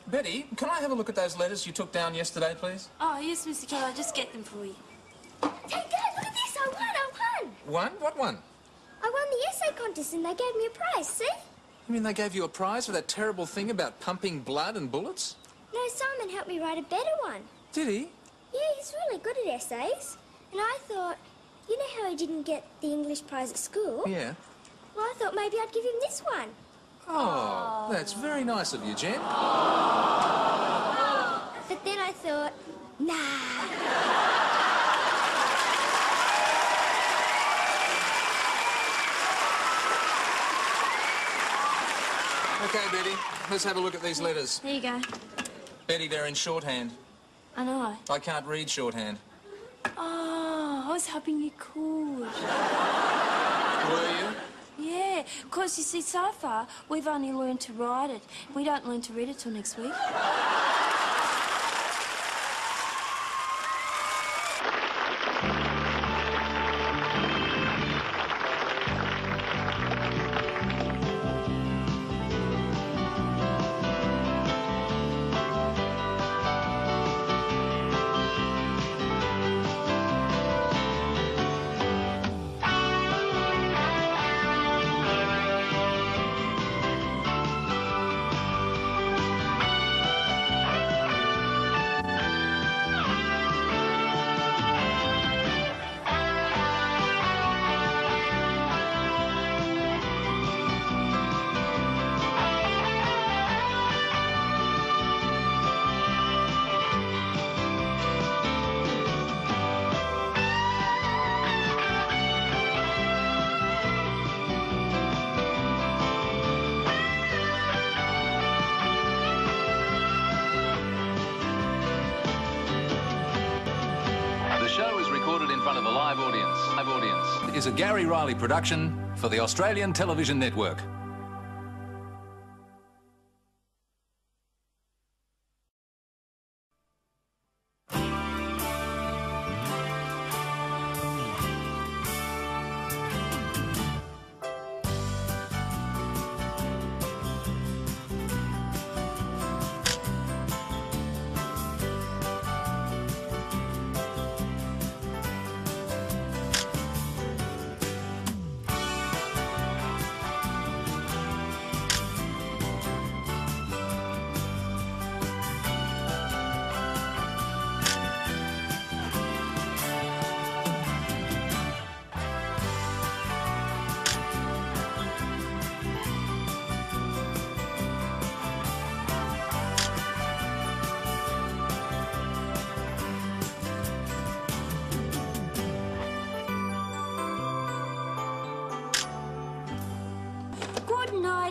Betty, can I have a look at those letters you took down yesterday, please? Oh, yes, Mr. Keller, I'll just get them for you. Hey, Dad, look at this. I won. One? What one? I won the essay contest and they gave me a prize, see? You mean they gave you a prize for that terrible thing about pumping blood and bullets? No, Simon helped me write a better one. Did he? Yeah, he's really good at essays. And I thought, you know how he didn't get the English prize at school? Yeah. Well, I thought maybe I'd give him this one. Oh, that's very nice of you, Jen. But then I thought, nah. Okay, Betty, let's have a look at these letters. There you go. Betty, they're in shorthand. I know. I can't read shorthand. Oh, I was hoping you could. Were you? Yeah, because you see, so far, we've only learned to write it. We don't learn to read it till next week. Is a Gary Riley production for the Australian Television Network.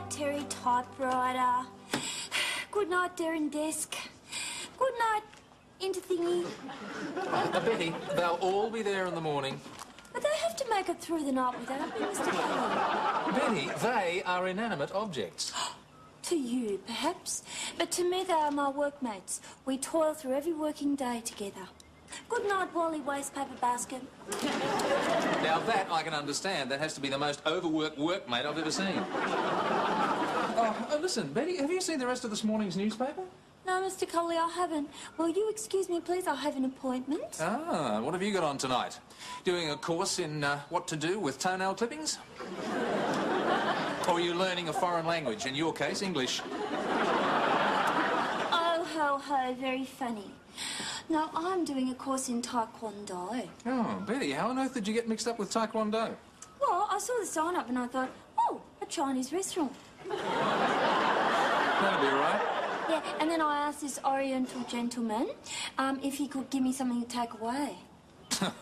night, Terry typewriter. Good night, Darren desk. Good night, into thingy. Betty, they'll all be there in the morning. But they have to make it through the night without me, Mr. Kelly. Betty, they are inanimate objects. To you, perhaps. But to me, they are my workmates. We toil through every working day together. Good night, Wally Wastepaper Basket. Now that I can understand. That has to be the most overworked workmate I've ever seen. Oh, listen, Betty, have you seen the rest of this morning's newspaper? No, Mr. Coley, I haven't. Will you excuse me, please? I have an appointment. Ah, what have you got on tonight? Doing a course in what to do with toenail clippings? Or are you learning a foreign language, in your case, English? Oh, ho, ho, very funny. No, I'm doing a course in Taekwondo. Oh, Betty, how on earth did you get mixed up with Taekwondo? Well, I saw the sign up and I thought, oh, a Chinese restaurant. That'll be all right. Yeah, and then I asked this Oriental gentleman if he could give me something to take away.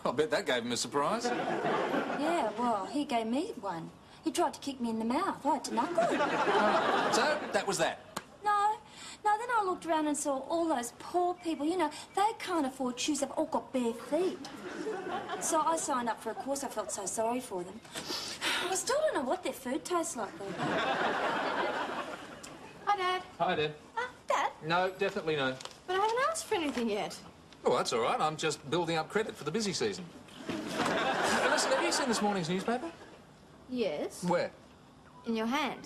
I bet that gave him a surprise. Yeah, well, he gave me one. He tried to kick me in the mouth. I had to knuckle it. So, that was that. No, then I looked around and saw all those poor people. You know, they can't afford shoes. They've all got bare feet. So I signed up for a course. I felt so sorry for them. I still don't know what their food tastes like, though. Hi, Dad. Hi, Dad. Dad? No, definitely no. But I haven't asked for anything yet. Oh, that's all right. I'm just building up credit for the busy season. Listen, have you seen this morning's newspaper? Yes. Where? In your hand.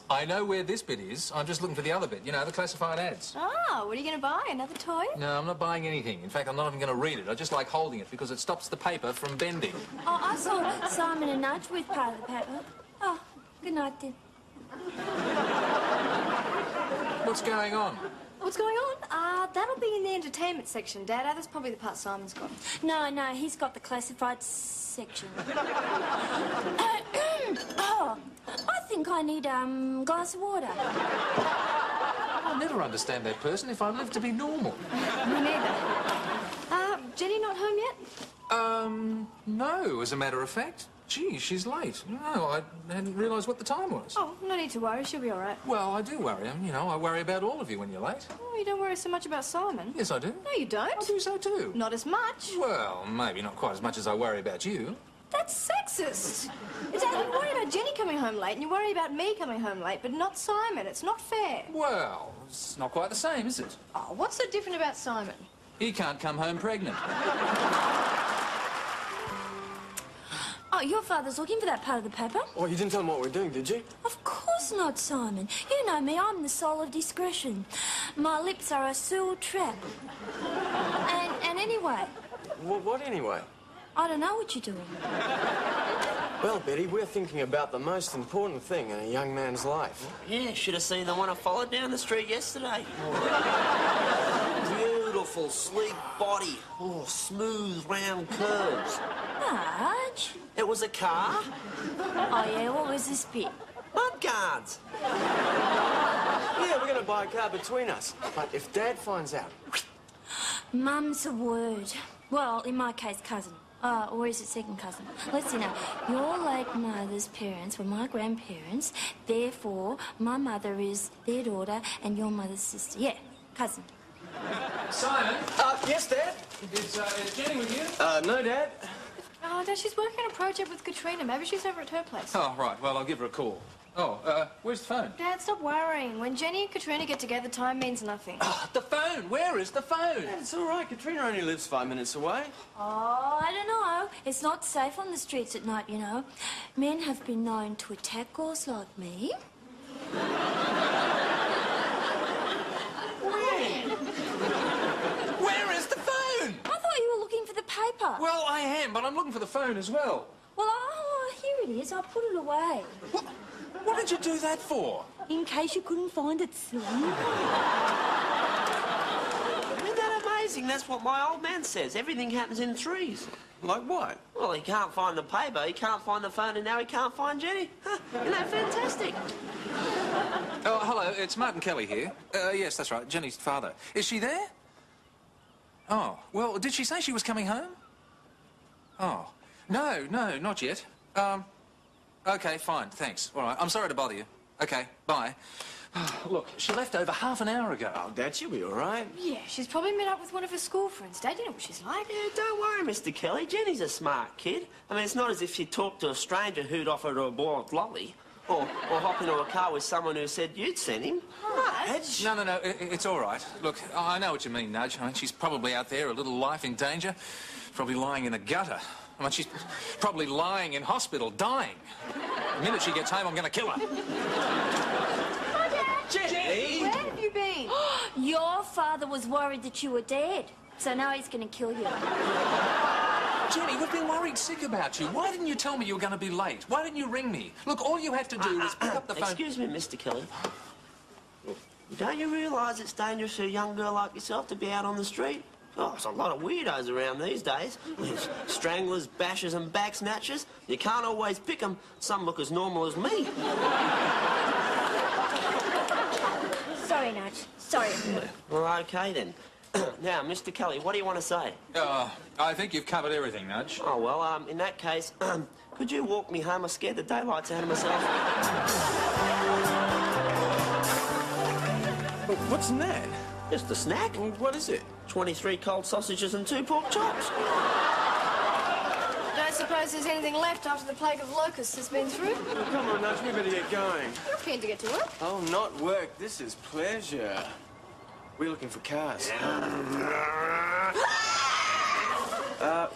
I know where this bit is. I'm just looking for the other bit. You know, the classified ads. Oh, what are you going to buy? Another toy? No, I'm not buying anything. In fact, I'm not even going to read it. I just like holding it because it stops the paper from bending. Oh, I saw Simon and Nudge with part of the paper. Oh, good night, then. What's going on? What's going on? That'll be in the entertainment section, Dad. That's probably the part Simon's got. No, he's got the classified section. Oh, I think I need a glass of water. I'll never understand that person if I live to be normal. Me neither. Jenny not home yet? No, as a matter of fact. Gee, she's late. No, I hadn't realised what the time was. Oh, no need to worry. She'll be all right. Well, I do worry. You know, I worry about all of you when you're late. Oh, you don't worry so much about Simon. Yes, I do. No, you don't. I do so too. Not as much. Well, maybe not quite as much as I worry about you. That's sexist. Dad, you worry about Jenny coming home late and you worry about me coming home late, but not Simon. It's not fair. Well, it's not quite the same, is it? Oh, what's so different about Simon? He can't come home pregnant. Oh, your father's looking for that part of the paper? Oh, you didn't tell him what we're doing, did you? Of course not, Simon. You know me, I'm the soul of discretion. My lips are a sewer trap. And anyway... What anyway? I don't know what you're doing. Well, Betty, we're thinking about the most important thing in a young man's life. Yeah, should have seen the one I followed down the street yesterday. Beautiful, sleek body. Oh, smooth, round curves. Marge? It was a car. Oh, yeah, what was this bit? Mud guards. Yeah, we're going to buy a car between us. But if Dad finds out... Mum's a word. Well, in my case, cousin. Or is it second cousin? Let's see now. Your late mother's parents were my grandparents. Therefore, my mother is their daughter and your mother's sister. Yeah, cousin. Simon? Yes, Dad? Is Jenny with you? No, Dad. Oh, Dad, she's working on a project with Katrina. Maybe she's over at her place. Oh, right. Well, I'll give her a call. Oh, where's the phone? Dad, stop worrying. When Jenny and Katrina get together, time means nothing. Oh, the phone! Where is the phone? Dad, it's all right. Katrina only lives 5 minutes away. Oh, I don't know. It's not safe on the streets at night, you know. Men have been known to attack girls like me. Where is the phone? I thought you were looking for the paper. Well, I am, but I'm looking for the phone as well. Well, here it is. I put it away. What did you do that for? In case you couldn't find it, silly. Isn't that amazing? That's what my old man says. Everything happens in threes. Like what? Well, he can't find the paper, he can't find the phone, and now he can't find Jenny. Huh, isn't that fantastic? Oh, hello. It's Martin Kelly here. Yes, that's right. Jenny's father. Is she there? Oh, well, did she say she was coming home? Oh. No, not yet. OK, fine, thanks. All right, I'm sorry to bother you. Okay, bye. Look, she left over half an hour ago. Oh, Dad, she'll be all right. Yeah, she's probably met up with one of her school friends. Dad, you know what she's like. Yeah, don't worry, Mr. Kelly. Jenny's a smart kid. I mean, it's not as if she talked to a stranger who'd offered her a boiled lolly. Or hop into a car with someone who said you'd sent him. Nudge. No, it's all right. Look, I know what you mean, Nudge. I mean, she's probably out there, a little life in danger. Probably lying in a gutter. I mean, she's probably lying in hospital, dying. The minute she gets home, I'm going to kill her. Hi, Dad. Jenny! Where have you been? Your father was worried that you were dead, so now he's going to kill you. Jenny, we've been worried sick about you. Why didn't you tell me you were going to be late? Why didn't you ring me? Look, all you had to do was pick up the phone... Excuse me, Mr. Kelly. Don't you realise it's dangerous for a young girl like yourself to be out on the street? Oh, there's a lot of weirdos around these days. There's stranglers, bashers and bag snatchers. You can't always pick them. Some look as normal as me. Sorry, Nudge. Sorry. Well, OK then. Now, Mr. Kelly, what do you want to say? I think you've covered everything, Nudge. Oh, well, in that case, could you walk me home? I scared the daylights out of myself. What's in that? Just a snack. Well, what is it? 23 cold sausages and 2 pork chops. Don't suppose there's anything left after the plague of locusts has been through? Well, come on, Nudge, we better get going. You're keen to get to work. Oh, not work. This is pleasure. We're looking for cars.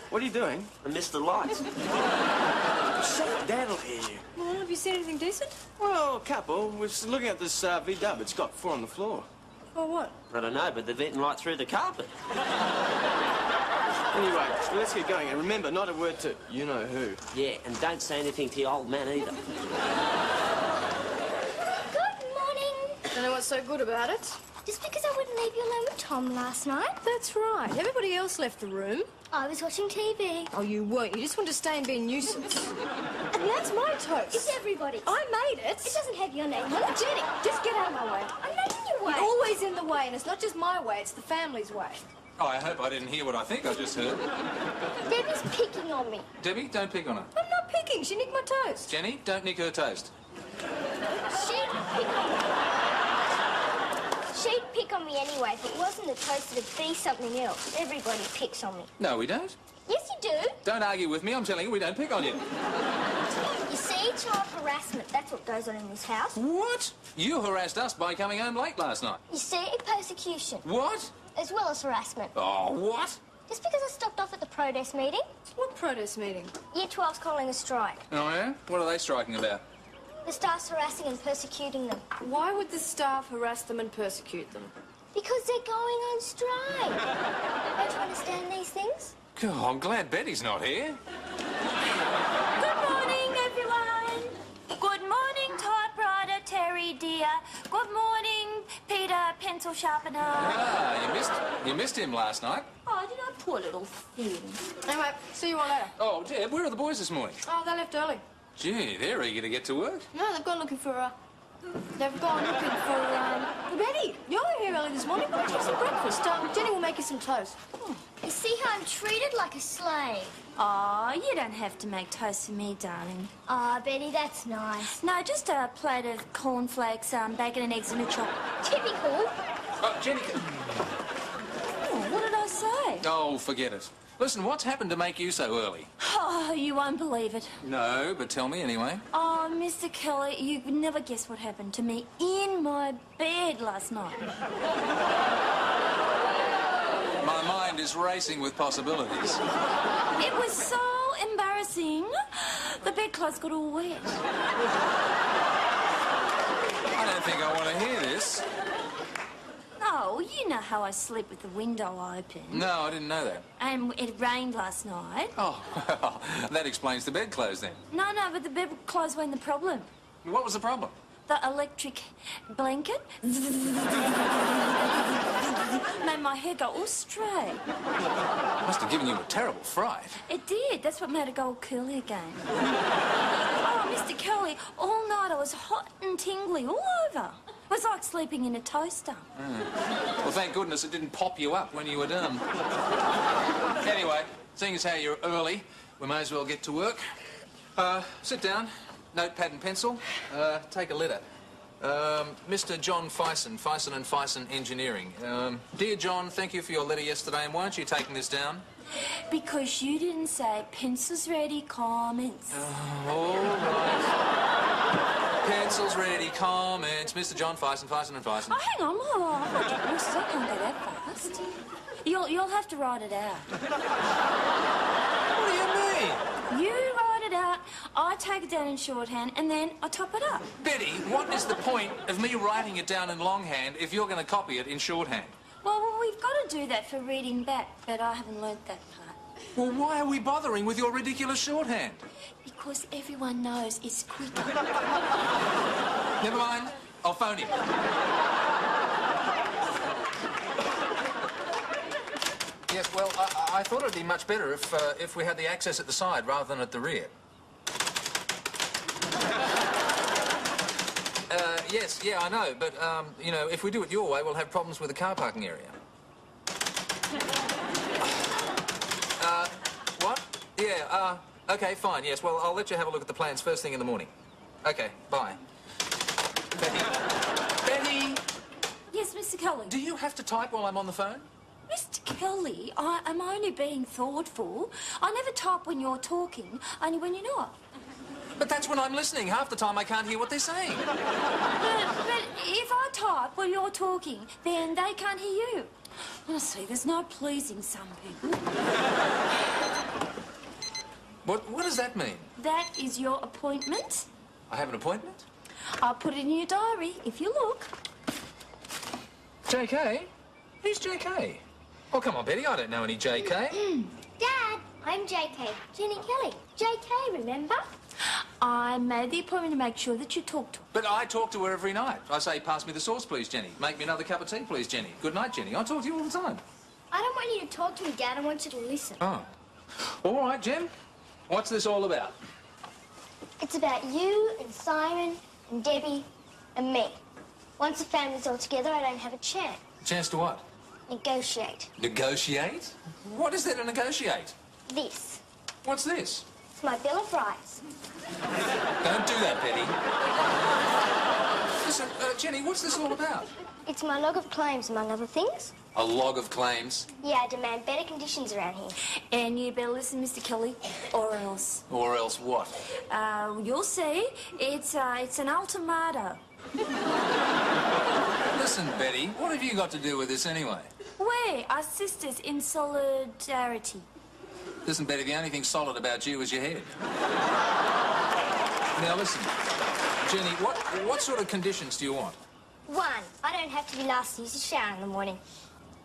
What are you doing? I missed the lights. Shut up, Dad'll hear you. Well, have you seen anything decent? Well, a couple. We're just looking at this V-dub. It's got 4 on the floor. Or what? I don't know, but they've eaten right through the carpet. Anyway, let's get going. And remember, not a word to you-know-who. Yeah, and don't say anything to your old man either. Good morning. Don't know what's so good about it. Just because I wouldn't leave you alone with Tom last night. That's right. Everybody else left the room. I was watching TV. Oh, you weren't. You just wanted to stay and be a nuisance. And that's my toast. It's everybody's. I made it. It doesn't have your name on Well, it. Jenny, just get out of my way. I'm not in your way. You're always in the way, and it's not just my way, it's the family's way. Oh, I hope I didn't hear what I think I just heard. Debbie's picking on me. Debbie, don't pick on her. I'm not picking. She nicked my toast. Jenny, don't nick her toast. She'd pick on me. She'd pick on me anyway. If it wasn't the toast, it'd be something else. Everybody picks on me. No, we don't. Yes, you do. Don't argue with me. I'm telling you, we don't pick on you. You see, child harassment, that's what goes on in this house. What? You harassed us by coming home late last night. You see, persecution, What? as well as harassment. Oh, what? Just because I stopped off at the protest meeting, What protest meeting? Year 12's calling a strike. Oh, yeah? What are they striking about? The staff's harassing and persecuting them. Why would the staff harass them and persecute them? Because they're going on strike. Don't you understand these things? God, I'm glad Betty's not here. Good morning, everyone. Good morning, typewriter, Terry dear. Good morning, Peter, pencil sharpener. Ah, you missed him last night. Oh, did I, poor little thing. Anyway, see you all later. Oh, Deb, where are the boys this morning? Oh, they left early. Gee, they're eager to get to work. No, they've gone looking for, Betty. You were here early this morning. Why don't you have some breakfast? Jenny will make you some toast. You see how I'm treated like a slave? Oh, you don't have to make toast for me, darling. Ah, Betty, that's nice. No, just a plate of cornflakes, bacon and eggs and a chop. Typical. Oh, Jenny... Oh, what did I say? Oh, forget it. Listen, what's happened to make you so early? Oh, you won't believe it. No, but tell me anyway. Oh, Mr. Kelly, you'd never guess what happened to me in my bed last night. My mind is racing with possibilities. It was so embarrassing. The bedclothes got all wet. I don't think I want to hear this. Oh, you know how I sleep with the window open. No, I didn't know that. And it rained last night. Oh, well, that explains the bedclothes then. No, but the bedclothes weren't the problem. What was the problem? The electric blanket made my hair go all straight. Must have given you a terrible fright. It did. That's what made it go all curly again. Oh, Mr. Kelly, all night I was hot and tingly all over. It was like sleeping in a toaster. Well, thank goodness it didn't pop you up when you were done. Anyway, seeing as how you're early, we may as well get to work. Sit down, notepad and pencil, take a letter. Mr. John Fyson, Fyson and Fyson Engineering. Dear John, thank you for your letter yesterday, and why aren't you taking this down? Because you didn't say pencils ready, comments. All right. Pencils ready, comments. Mr. John Fyson, Fyson and Fyson. Oh, hang on. Oh, I can't go that fast. You'll have to write it out. What do you mean? You write it out, I take it down in shorthand, and then I top it up. Betty, what is the point of me writing it down in longhand if you're going to copy it in shorthand? Well, we've got to do that for reading back, but I haven't learnt that part. Well, why are we bothering with your ridiculous shorthand? Because everyone knows it's quicker. Never mind. I'll phone him. Yes, well, I thought it'd be much better if we had the access at the side rather than at the rear. Yes, yeah, I know, but, you know, if we do it your way, we'll have problems with the car parking area. What? Yeah, okay, fine, yes, well, I'll let you have a look at the plans first thing in the morning. Okay, bye. Betty? Betty! Yes, Mr. Cully? Do you have to type while I'm on the phone? Mr. Kelly, I'm only being thoughtful. I never type when you're talking, only when you're not. But that's when I'm listening. Half the time I can't hear what they're saying. But if I type while you're talking, then they can't hear you. Honestly, there's no pleasing some people. What does that mean? That is your appointment. I have an appointment? I'll put it in your diary if you look. JK? Who's JK? Oh, come on, Betty, I don't know any JK. Dad, I'm JK. Jenny Kelly. JK, remember? I made the appointment to make sure that you talk to her. But I talk to her every night. I say, pass me the sauce, please, Jenny. Make me another cup of tea, please, Jenny. Good night, Jenny. I talk to you all the time. I don't want you to talk to me, Dad. I want you to listen. Oh. All right, Jen. What's this all about? It's about you and Simon and Debbie and me. Once the family's all together, I don't have a chance. Chance to what? Negotiate. Negotiate? What is there to negotiate? This. What's this? It's my Bill of Rights. Don't do that, Betty. Listen, Jenny, what's this all about? It's my log of claims, among other things. A log of claims? Yeah, I demand better conditions around here. And you better listen, Mr. Kelly, or else. Or else what? You'll see. It's an ultimatum. Listen, Betty, what have you got to do with this anyway? We are sisters in solidarity. Listen, Betty, the only thing solid about you is your head. Now, listen. Jenny, what sort of conditions do you want? 1, I don't have to be last to use the shower in the morning.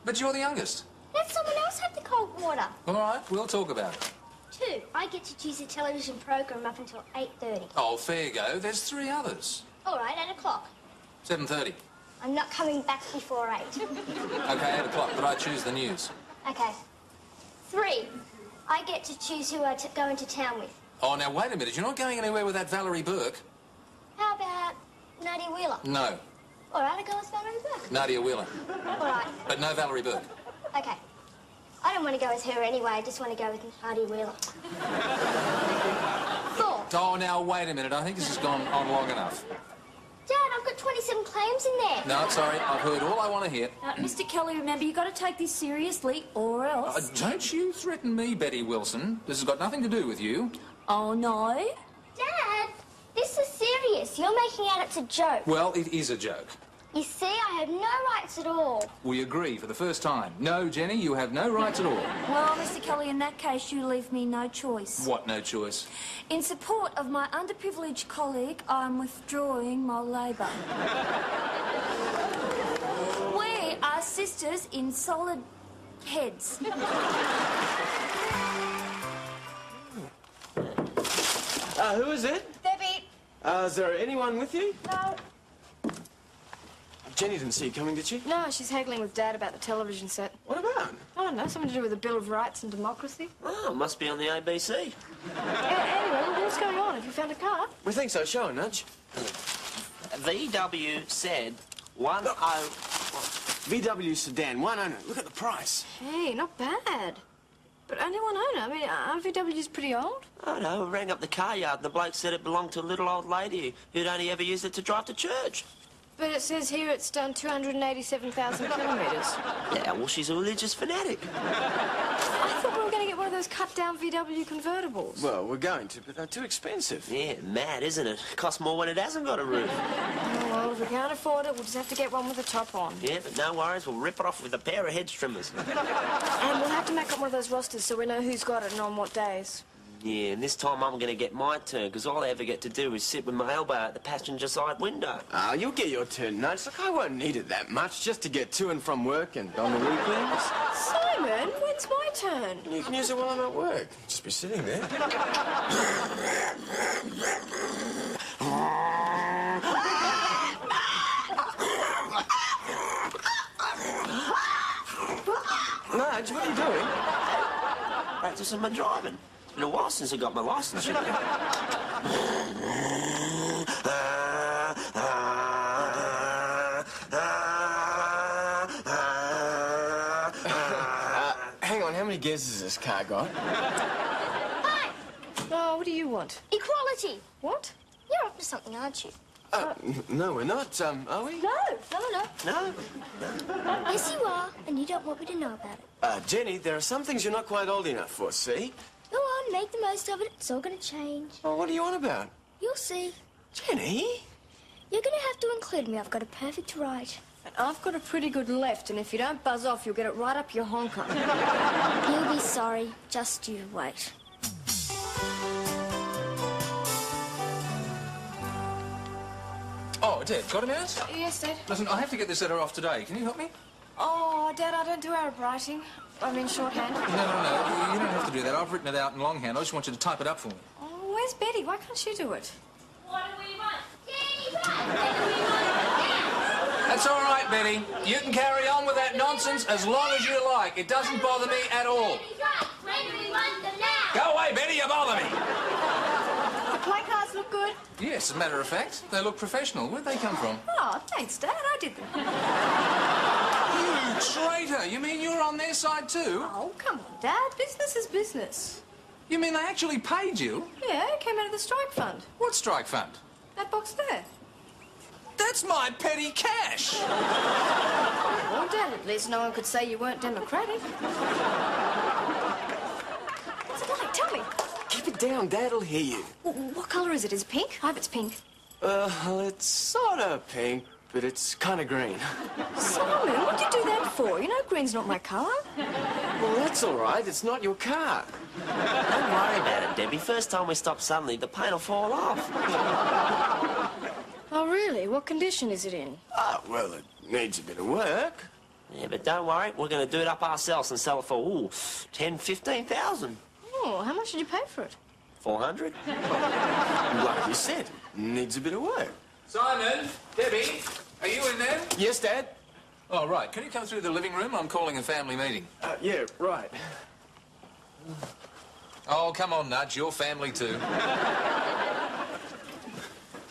But you're the youngest. Let someone else have the cold water. All right, we'll talk about it. 2, I get to choose a television program up until 8:30. Oh, fair go. There's 3 others. All right, 8 o'clock. 7:30. I'm not coming back before 8. Okay, 8 o'clock, but I choose the news. Okay. 3, I get to choose who I go into town with. Oh, now, wait a minute. You're not going anywhere with that Valerie Burke. How about Nadia Wheeler? No. All right, I'll go with Valerie Burke. Nadia Wheeler. All right. But no Valerie Burke. Okay. I don't want to go with her anyway. I just want to go with Nadia Wheeler. 4. Oh, now, wait a minute. I think this has gone on long enough. Dad, I've got 27 claims in there. No, sorry. I've heard all I want to hear. Mr. Kelly, remember, you've got to take this seriously, or else... Don't you threaten me, Betty Wilson. This has got nothing to do with you. Oh, no? Dad, this is serious. You're making out it's a joke. Well, it is a joke. You see, I have no rights at all. We agree for the first time. No, Jenny, you have no rights at all. Well, Mr. Kelly, in that case, you leave me no choice. What, no choice? In support of my underprivileged colleague, I'm withdrawing my labour. We are sisters in solid heads. Who is it? Debbie. Is there anyone with you? No. Jenny didn't see you coming, did she? No, she's haggling with Dad about the television set. What about? I don't know, something to do with the Bill of Rights and democracy. Oh, must be on the ABC. Anyway, what's going on? Have you found a car? We think so. Show a nudge. VW said 10... VW sedan, 1 owner. Look at the price. Hey, not bad. But only one owner. I mean, RVW's pretty old. I know. I rang up the car yard and the bloke said it belonged to a little old lady who'd only ever used it to drive to church. But it says here it's done 287,000 kilometres. Yeah, well, she's a religious fanatic. I thought we were going to get one of those cut-down VW convertibles. Well, we're going to, but they're too expensive. Yeah, mad, isn't it? Costs more when it hasn't got a roof. Oh, well, if we can't afford it, we'll just have to get one with a top on. Yeah, but no worries. We'll rip it off with a pair of hedge trimmers. And we'll have to make up one of those rosters so we know who's got it and on what days. Yeah, and this time I'm going to get my turn, because all I ever get to do is sit with my elbow out the passenger side window. Ah, you'll get your turn, Nudge. Look, I won't need it that much, just to get to and from work and on the weekends. Simon, when's my turn? You can use it while I'm at work. Just be sitting there. Nudge, what are you doing? Practicing my driving. It's been a while since I got my license. Hang on, how many gears has this car got? Hi! Oh, what do you want? Equality! What? You're up to something, aren't you? No, we're not, are we? No. No? Yes, you are, and you don't want me to know about it. Jenny, there are some things you're not quite old enough for, see? Go on, make the most of it. It's all going to change. Well, what are you on about? You'll see. Jenny? You're going to have to include me. I've got a perfect right. And I've got a pretty good left, and if you don't buzz off, you'll get it right up your honker. You'll be sorry. Just you wait. Oh, Dad, got a minute? Yes, Dad. Listen, I have to get this letter off today. Can you help me? Oh, Dad, I don't do Arab writing. I mean shorthand. No. You don't have to do that. I've written it out in longhand. I just want you to type it up for me. Oh, where's Betty? Why can't she do it? What do we want? Danny, what do we want? That's all right, Betty. You can carry on with that nonsense as long as you like. It doesn't bother me at all. When do we want them now? Go away, Betty. You bother me. The play cards look good. Yes, as a matter of fact, they look professional. Where'd they come from? Oh, thanks, Dad. I did them. You traitor! You mean you're on their side too? Oh, come on, Dad. Business is business. You mean they actually paid you? Yeah, it came out of the strike fund. What strike fund? That box there. That's my petty cash! Well, Dad, at least no one could say you weren't democratic. What's it like? Tell me. Keep it down, Dad'll hear you. What colour is it? Is it pink? I hope it's pink. Well, it's sort of pink, but it's kind of green. Simon, what'd you do that for? You know green's not my colour. Well, that's all right. It's not your car. Don't worry about it, Debbie. First time we stop suddenly, the paint will fall off. Oh, really? What condition is it in? Well, it needs a bit of work. Yeah, but don't worry. We're going to do it up ourselves and sell it for, 10, 15,000. Oh, how much did you pay for it? 400? Like you said, needs a bit of work. Simon, Debbie, are you in there? Yes, Dad? Oh, right. Can you come through the living room? I'm calling a family meeting. Yeah, right. Oh, come on, Nudge. You're family too.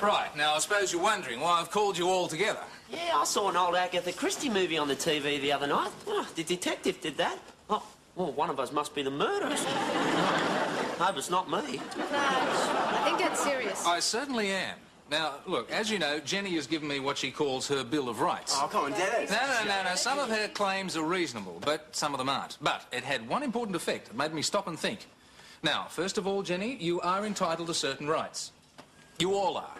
Right. Now, I suppose you're wondering why I've called you all together. Yeah, I saw an old Agatha Christie movie on the TV the other night. Oh, the detective did that. Oh, well, one of us must be the murderer. Hope it's not me. I think that's serious. I certainly am. Now, look, as you know, Jenny has given me what she calls her Bill of Rights. Oh, come on, Dad. No. Some of her claims are reasonable, but some of them aren't. But it had one important effect. It made me stop and think. Now, first of all, Jenny, you are entitled to certain rights. You all are.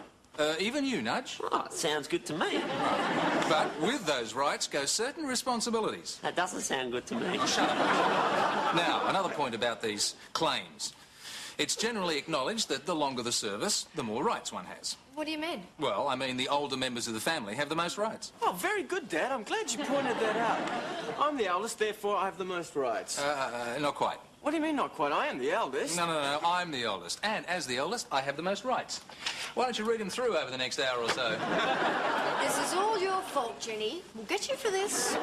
Even you, Nudge. Oh, it sounds good to me. Right. But with those rights go certain responsibilities. That doesn't sound good to me. Oh, shut up. Now, another point about these claims. It's generally acknowledged that the longer the service, the more rights one has. What do you mean? Well, I mean the older members of the family have the most rights. Oh, very good, Dad. I'm glad you pointed that out. I'm the eldest, therefore I have the most rights. Not quite. What do you mean, not quite? I am the eldest. No. I'm the oldest. And as the oldest, I have the most rights. Why don't you read them through over the next hour or so? This is all your fault, Jenny. We'll get you for this.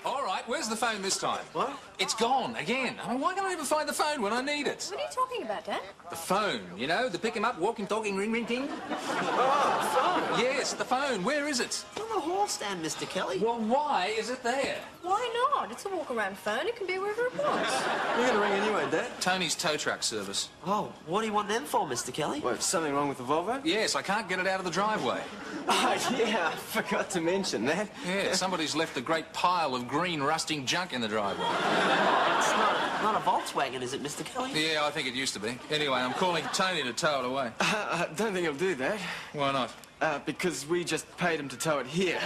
All right. right, where's the phone this time? What? It's gone, again. I mean, why can't I ever find the phone when I need it? What are you talking about, Dad? The phone, you know, the pick him up, walking, talking, ring thing. Oh, the phone. Yes, the phone. Where is it? It's on the hall stand, Mr. Kelly. Well, why is it there? Why not? It's a walk-around phone. It can be wherever it wants. You're gonna ring anyway, Dad? Tony's tow truck service. Oh, what do you want them for, Mr. Kelly? What, something wrong with the Volvo? Yes, I can't get it out of the driveway. Oh, yeah, I forgot to mention that. Yeah, somebody's left a great pile of green rusting junk in the driveway. It's not a Volkswagen, is it, Mr. Kelly? Yeah, I think it used to be. Anyway, I'm calling Tony to tow it away. I don't think he'll do that. Why not? Because we just paid him to tow it here.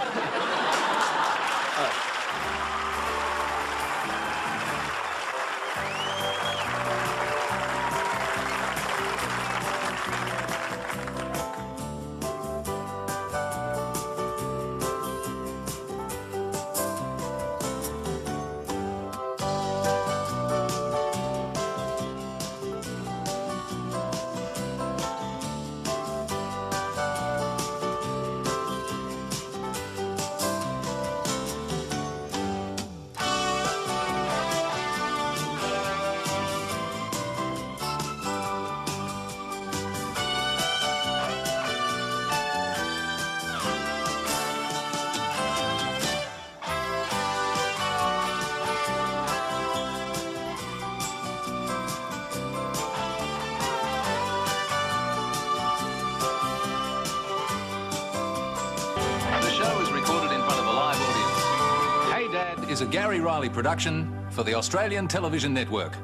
Is a Gary Riley production for the Australian Television Network.